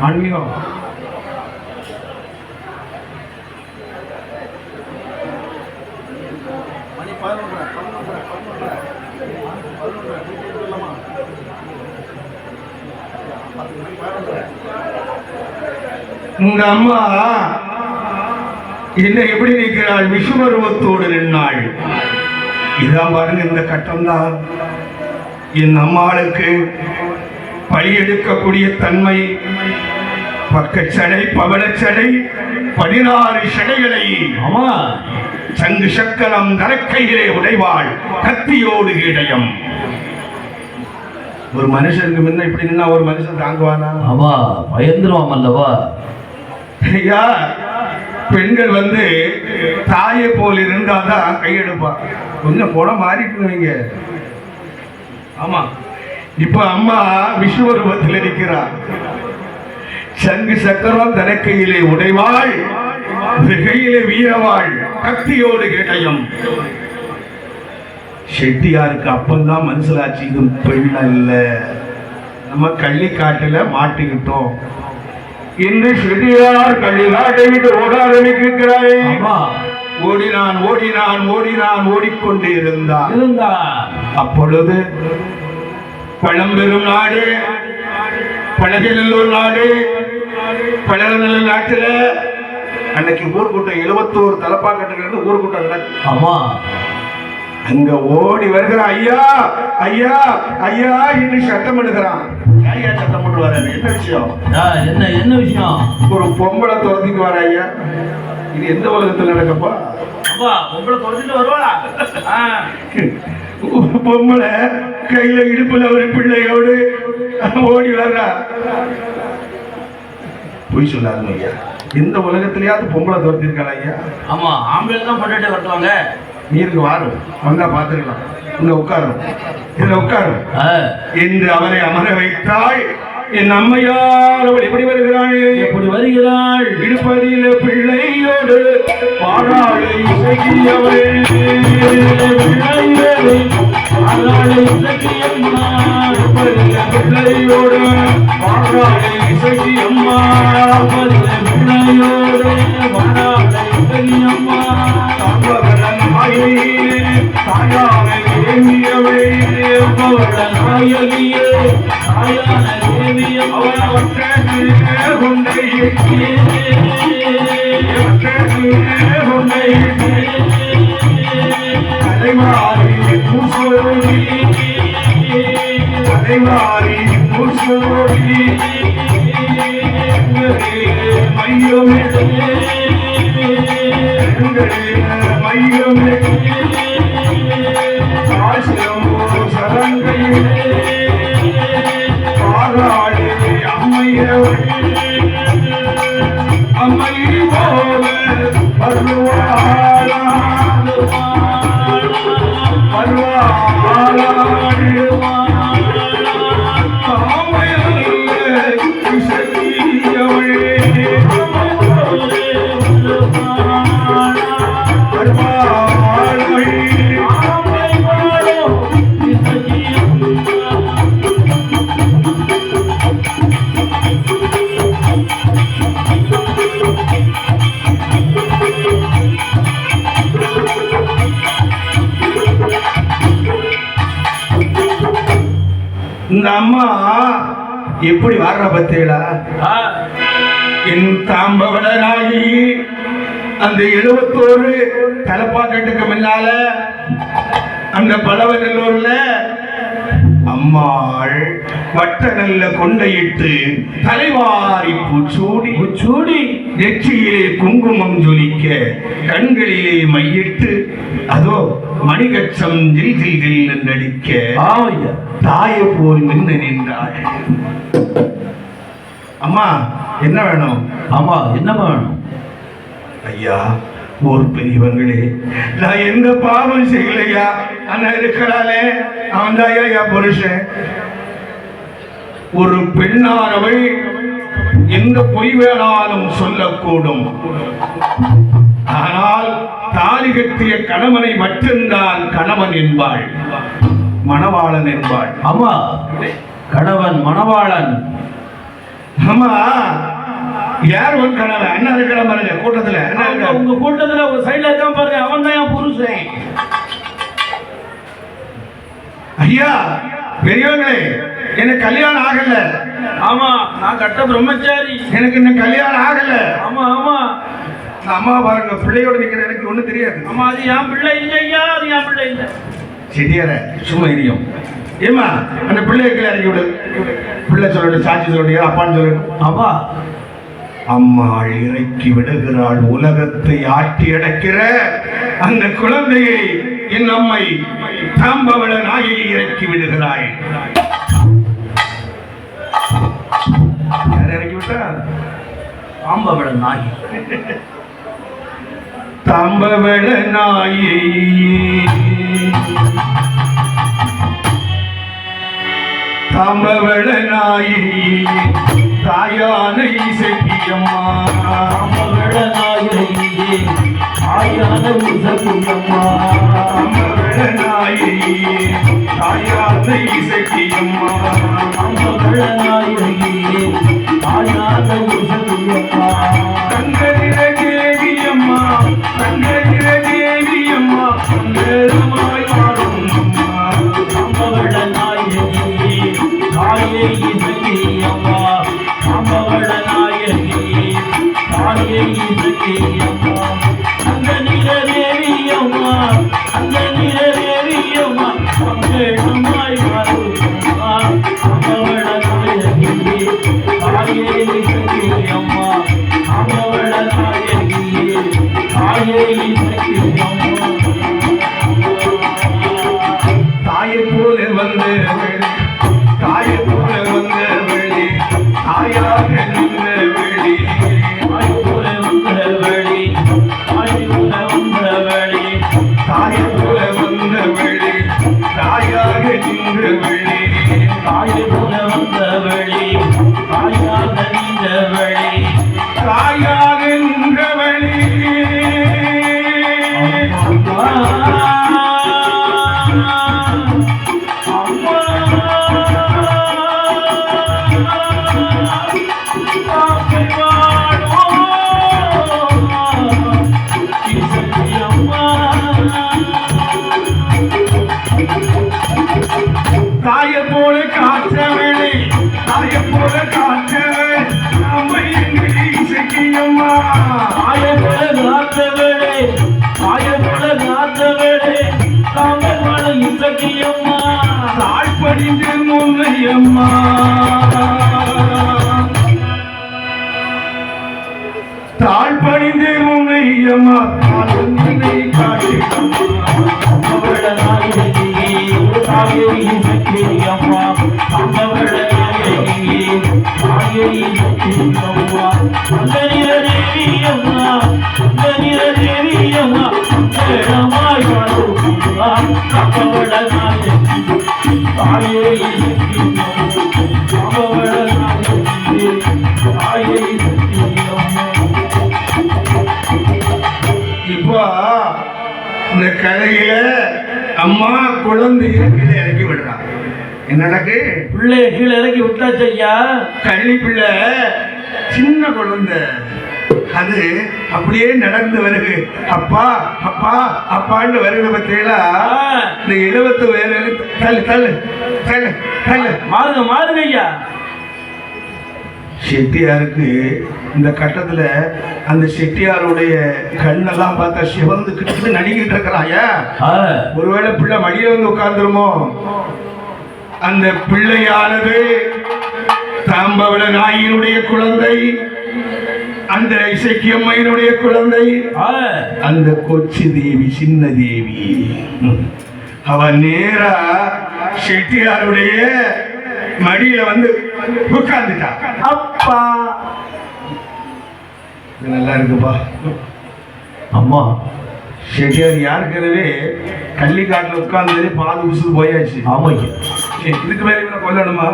ஆன்மீகம் உங்க அம்மா என்ன எப்படி நிற்கிறாள்? விஸ்வரூபத்தோடு நின்றாள். இதான் பாருங்க, இந்த கட்டம் தான் என் அம்மாளுக்கு பழி எடுக்கக்கூடிய தன்மை. பக்கச்சடை பவளச்சடை 16 சடைகளை சங்கு சக்கரம் தரக்கையிலே உடைவாள். கத்தியோடு இடையம். ஒரு மனுஷனுக்கு முன்ன இப்படி நின்னா ஒரு மனுஷன் தாங்குவானா? ஆமா, பயந்துருவான் அல்லவா? ஐயா, பெண்கள் வந்து தாயை போல் இருந்தாதான் கையெடுப்பா. கொஞ்சம் குணம் மாறிட்டு நீங்க. ஆமா, இப்ப அம்மா விஸ்வரூபத்தில் இருக்கிறார். சங்கு சக்கரம் தனக்கையிலே உடைவாள், கையிலே வீரவாள், கத்தியோடு கேட்டயம். செட்டியாருக்கு அப்பந்தான் மனசிலாச்சு, இது பெண் அல்ல, நம்ம கள்ளிக்காட்டுல மாட்டிக்கிட்டோம். இன்று செட்டியார் கள்ளிக்காட்டை விட்டு ஓட ஆரம்பிக்கிறாய். ஓடினான் ஓடினான் ஓடினான் ஓடிக்கொண்டு இருந்தான். அப்பொழுது பழம்பெரும் நாடு பழகிநல்லூர் நாடு, பழகநல்லூர் நாட்டுல அன்னைக்கு ஊர்கூட்டம் 71 தலப்பாக்கட்டுகள் ஊர்கூட்டம் நடக்கும். அங்க ஓடி வருகிற ஐயா ஐயா ஐயா என்று சத்தம் எடுக்கிறான். ஐயா சத்தம் போட்டு வர என்ன விஷயம்? என்ன விஷயம்? ஒரு பொம்பளை துரத்திக்கு வர ஐயா. இது எந்த உலகத்தில் நடக்கப்பா? பொம்பளை துரத்திட்டு வருவாளா? ஒரு பொம்பளை கையில இடுப்புல ஒரு பிள்ளையோடு ஓடி வர்றா. பொய் சொல்லாது ஐயா. எந்த உலகத்திலேயாவது பொம்பளை துரத்திருக்காளா ஐயா? ஆமா, ஆம்பளை தான் பொண்டாட்டி வரட்டுவாங்க. நீருக்கு வாரும், வந்தா பாத்துக்கலாம். இங்க உட்காரும், இதுல உட்காரும் என்று அவரை அமர வைத்தாய். என் அம்மையார் அவள் எப்படி வருகிறாள்? எப்படி வருகிறாள்? இடுப்படியில பிள்ளையோடு பாடாளை இசைக்கியவள். பிள்ளையோடு பாடாளை இசைக்கியம்மா. பிள்ளையோடு பாடாளை இசைக்கியம்மா. தாயான தேவியவளே, நாயகியே, தாயான அம்மை போல வருவாளா இந்த அம்மா எப்படி வர்ற பத்தேடா? என் தாம்பவளராகி அந்த 71 தலப்பாக்கட்டுக்கு முன்னால அந்த பலவநல்லூர்ல அம்மாள் வட்ட நல்ல கொண்டையிட்டு தலைவாரி பூச்சூடி நெற்றியிலே குங்குமம் ஜொலிக்க கண்களிலே மையிட்டு அதோ மணிகச்சம் ஜில் ஜில் ஜில் நடிக்க தாய போல் நின்று நின்றாள். அம்மா என்ன வேணும்? ஆமா, என்னமா வேணும்? ஐயா, ஒரு பெரியவங்களே, நான் எந்த பாவம் செய்யலையா? அண்ணா இருக்கிறாளே, அவன் தான் ஐயா புருஷன். ஒரு பெண்ணானவள் எந்த பொய் வேணாலும் சொல்லக்கூடும். ஆனால் தாலி கட்டிய கணவனை மட்டும்தான் கணவன் என்பாள், மணவாளன் என்பாள். ஆமா, கணவன் மணவாளன். ஆமா, யார் ஒரு கணவன்? அண்ணா இருக்கிற பாருங்க கூட்டத்துல. உங்க கூட்டத்துல ஒரு சைடுல இருக்கான் பாருங்க, அவன் தான் என் புருஷன். ஐயா பெரியவங்களே, எனக்கு கல்யாணம் ஆகல. ஆமா, நான் கட்ட பிரம்மச்சாரி. எனக்கு இன்னும் கல்யாணம் ஆகல. ஆமா ஆமா, அம்மா பாருங்க பிள்ளையோட நிக்கிற, எனக்கு ஒண்ணு தெரியாது. ஆமா, அது என் பிள்ளை இல்லையா? அது என் பிள்ளை இல்லை. செடியார சும்மா இரியும். ஏமா அந்த பிள்ளைகளை இறக்கி விடு. பிள்ளை சொல்லு, சாட்சி சொல்லு, அப்பான்னு சொல்லு. ஆமா, அம்மாள் இறக்கி விடுகிறாள். உலகத்தை ஆட்டி அடக்கிற அந்த குழந்தையை என் அம்மை தாம்பவள நாயகி இறக்கி விடுகிறாள். யார் இறக்கி விட்டா? தாம்பவள நாயகி. தாம்பவள நாயகி, தாம்பவள நாயகி, தாயான இசைக்கியம்மா. தாம்பவள நாயகி, தாயான இசைக்கியம்மா. தாம்பவள நாயகி, தாயான இசைக்கியம்மா. தாம்பவள நாயகி, தாயான இசைக்கியம்மா. தங்கநிற தேவியம்மா, தங்கநிற தேவியம்மா, நேரமாய் வாழும் அம்மா. தாம்பவள நாயகி, தாயே இசைக்கியம்மா. தாம்பவள நாயகி, தாயே இசைக்கியம்மா. அந்த நிற தேவியம்மா, அந்த நிற தேவியம்மா, மங்களமாய் வாழும் அம்மா. தாம்பவள நாயகி, தாயே இசைக்கியம்மா. தாம்பவள நாயகி, தாயே இசைக்கியம்மா. வந்தவளே தாயை போல வந்தவளே தாயாக நின்றவளே தாயை போல வந்தவளே தாயை போல வந்தவளே தாயை போல வந்தவளே தாயாக நின்றவளே தாயை போல வந்தவளே தாயாக நின்றவளே தாயாக நின்றவளே அம்மா தாயை போல காற்றவளே தாயை போல காற்றவளே அம்மை எங்களை இசைக்கியம்மா தாயை போல காத்தவளே தாயை போல காத்தவளே தாங்கள் வாழ இசக்கியம்மா தாழ்படிந்து முன்னையம்மா தாழ்படிந்து முன்னையம்மா தாழ்நிலை காட்டியம்மா அவள நாயகியே தாயை இசக்கியம்மா அவள நாயகியே தாயை இசக்கியம்மா தேவியம்மா தேவியம்மா தேடமாய் வாழ்வா அவள நாயகி தாயை இசக்கியம்மா அவள நாயகியே தாயை இசக்கியம்மா. இப்போ இந்த கதையில அம்மா குழந்தை கீழே இறக்கி விடுறான். என்ன நடக்கு? பிள்ளைய கீழே இறக்கி விட்டாச்சு ஐயா. கள்ளி பிள்ளை சின்ன குழந்தை அது அப்படியே நடந்து வருது. அப்பா அப்பா அப்பான்னு வருது பத்தியா? இந்த 70 வேறு தள்ளு தள்ளு தள்ளு தள்ளு மாறுங்க மாறுங்க ஐயா. செட்டியாருக்கு இந்த கட்டத்துல அந்த செட்டியாருடைய கண்ணெல்லாம் பார்த்தா சிவந்து கிட்டு நடிக்கிட்டு இருக்கிறாயா. ஒருவேளை பிள்ளை மடியில வந்து உட்கார்ந்துருமோ? அந்த பிள்ளையானது தாம்பவள நாயினுடைய குழந்தை, அந்த இசைக்கியம்மையினுடைய குழந்தை, அந்த கொச்சி தேவி சின்ன தேவி. அவன் நேரா செட்டியாருடைய மடியில வந்து உட்கார்ந்துட்டா. அப்பா நல்லா இருக்குப்பா. அம்மா செட்டியார் யாருக்கிறவே கள்ளிக்காட்டில் உட்கார்ந்து பால் உசுது போயாச்சு. ஆமாங்க. இதுக்கு மேல இவனை கொல்லணுமா?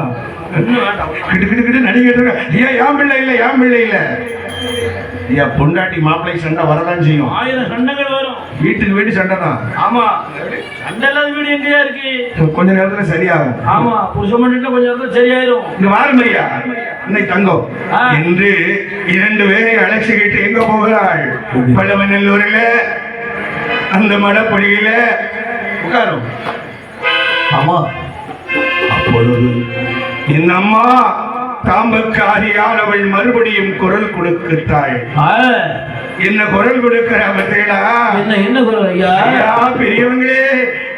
கிட்டு கிட்டு கிட்டு நடிக்கிட்டு இருக்க. ஐயா ஏன் பிள்ளை இல்லை ஏன் பிள்ளை இல்லை. ஐயா பொண்டாட்டி மாப்பிள்ளை சண்டை வரதான் செய்யும். 1000 சண்டைகள் வரும். வீட்டுக்கு வீடு சண்டை தான். ஆமா சண்டை இல்லாத வீடு எங்கேயா இருக்கு? கொஞ்ச நேரத்துல சரியாகும். ஆமா புருஷன் பண்ணிட்டு கொஞ்ச நேரத்துல சரியாயிரும். இங்க வாரும் ஐயா அன்னை தங்கம் என்று 2 பேரை அழைச்சிக்கிட்டு எங்க போகிறாள்? பல்லவநல்லூரில் அந்த மடப்படியில உட்காரும். ஆமா அப்பொழுது என் அம்மா தாம்பக்காரியானவள் மறுபடியும் குரல் கொடுக்கிறாள். என்ன குரல் கொடுக்கிற பத்தியா? என்ன என்ன குரல் ஐயா? பெரியவங்களே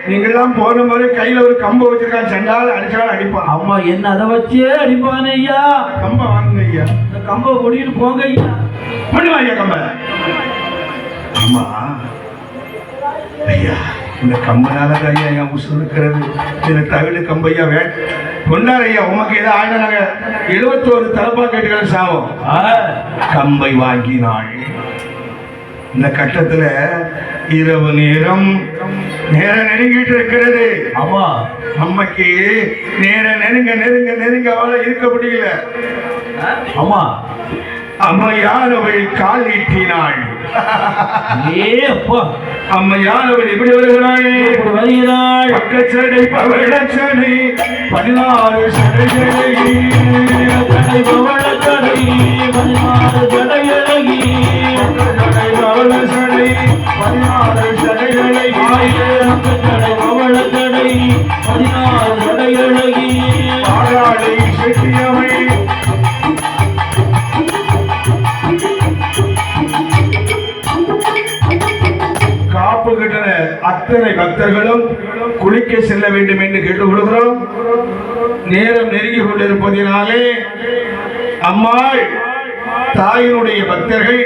நீங்கெல்லாம் போன முறை கையில ஒரு கம்பை வச்சிருக்கான். சண்டால அடிச்சாலும் அடிப்பான். அம்மா என்ன அதை வச்சே அடிப்பானே ஐயா. கம்பை வாங்குங்க ஐயா. இந்த கம்பை கொடிட்டு போங்க ஐயா. பண்ணுவா ஐயா கம்பை. ஆமா ஐயா இந்த கம்பனால ஐயா என் உசு இருக்கிறது. இந்த தகடு கம்பையா கொண்டாரு ஐயா. உமக்கு ஏதோ ஆயிரம் நாங்க 71 தலப்பா கேட்டுக்கிற சாவம். கம்பை வாங்கினாள். இந்த கட்டத்துல இரவு நேரம் நெருங்கிட்டு இருக்கிறது. ஆமா அம்மைக்கு நேரம் நெருங்க அவளை இருக்க முடியல. ஆமா அம்மையானவள் கால் நீட்டினாள். அம்மையானவள் எப்படி வருகிறாள்? பக்கச்சடை பவளச்சடை 16 சடைகளை 16 சடைகளை 16 சடைகளை பாராளை செட்டியவை காப்பு கிட்டன அத்தனை பக்தர்களும் குளிக்க செல்ல வேண்டும் என்று கேட்டுக்கொள்கிறோம். நேரம் நெருங்கி கொண்டிருப்பதினாலே அம்மாள் தாயினுடைய பக்தர்கள்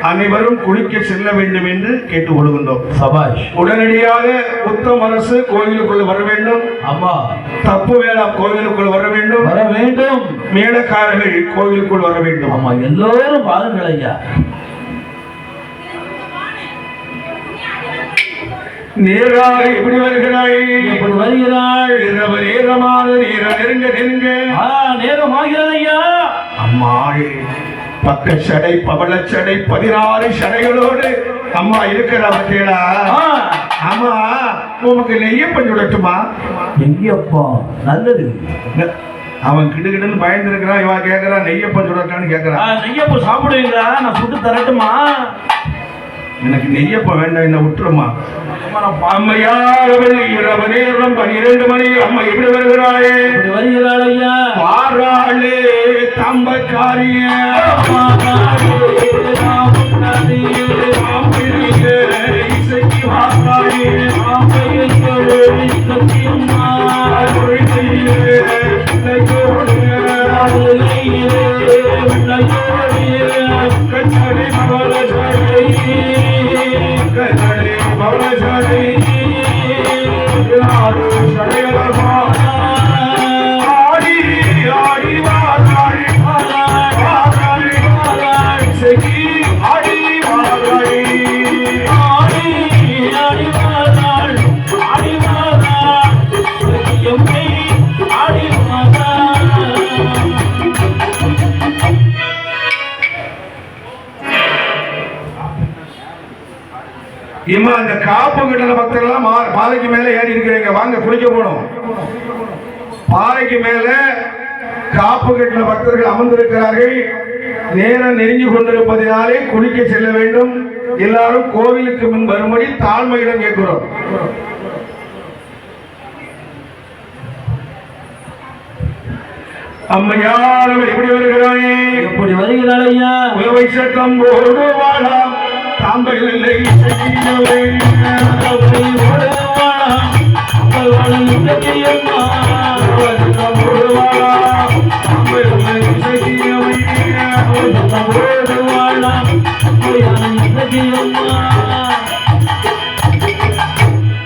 அனைவரும் குளிக்க செல்ல வேண்டும் என்று கேட்டுக் கொள்கின்றோம். சபாஷ். உடனடியாக உத்தம் அரசு கோயிலுக்குள் வர வேண்டும். அம்மா தப்பு வேளாம் கோயிலுக்குள் வர வேண்டும். வர வேண்டும். மேலக்காரர்கள் கோயிலுக்குள் வர வேண்டும். ஆமா, எல்லோரும் பாருங்கள் ஐயா. நேராக எப்படி வருகிறாய்? எப்படி வருகிறாள்? இரவு நேரமான நேரம் நெருங்க நெருங்க நேரம் ஆகிறது ஐயா. அம்மாள் பக்க சடை பவளச்சடை 16 சடைகளோடு அம்மா இருக்கிறாடா. ஆமா, உனக்கு நெய்யப்பன் சுடட்டுமா? நெய்யப்பா நல்லது. அவன் கிடுகிடுன்னு பயந்துருக்கிறான். இவன் கேட்கறான் நெய்யப்பன் சுடட்டான்னு கேட்கறான். நெய்யப்பம் சாப்பிடுவீங்களா? நான் சுட்டு தரட்டுமா? எனக்கு நெய்யப்ப வேண்டாம், என்ன விட்டுருமா? அம்மையாரவள் இரவு நேரம் 12 மணி. அம்மா எப்படி வருகிறாளே? வருகிறாள் ஐயா. பாராளே தம்பக்காரிய இசைக்கு வாக்காளே இம்மா அந்த காப்பு கட்டண பக்தர்கள்லாம் பாறைக்கு மேல ஏறி இருக்கிறீங்க. வாங்க குளிக்க போனோம். பாறைக்கு மேல காப்பு கட்டண பக்தர்கள் அமர்ந்திருக்கிறார்கள். நேரம் நெருங்கி கொண்டிருப்பதினாலே குளிக்க செல்ல வேண்டும். எல்லாரும் கோவிலுக்கு முன் வரும்படி தாழ்மையிடம் கேட்கிறோம். அம்மையார் எப்படி வருகிறாயே? எப்படி வருகிறாள் ஐயா? உலவை சட்டம் போடு வாழாம் தாம்பையில்லை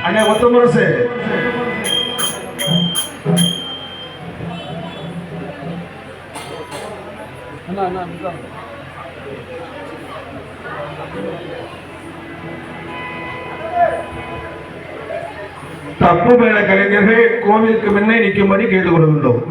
அண்ணே ஒத்த முரசு தப்பு மேல கலைஞர்கள் கோவிலுக்கு முன்னே நிற்கும்படி கேட்டுக் கொள்கின்றோம்.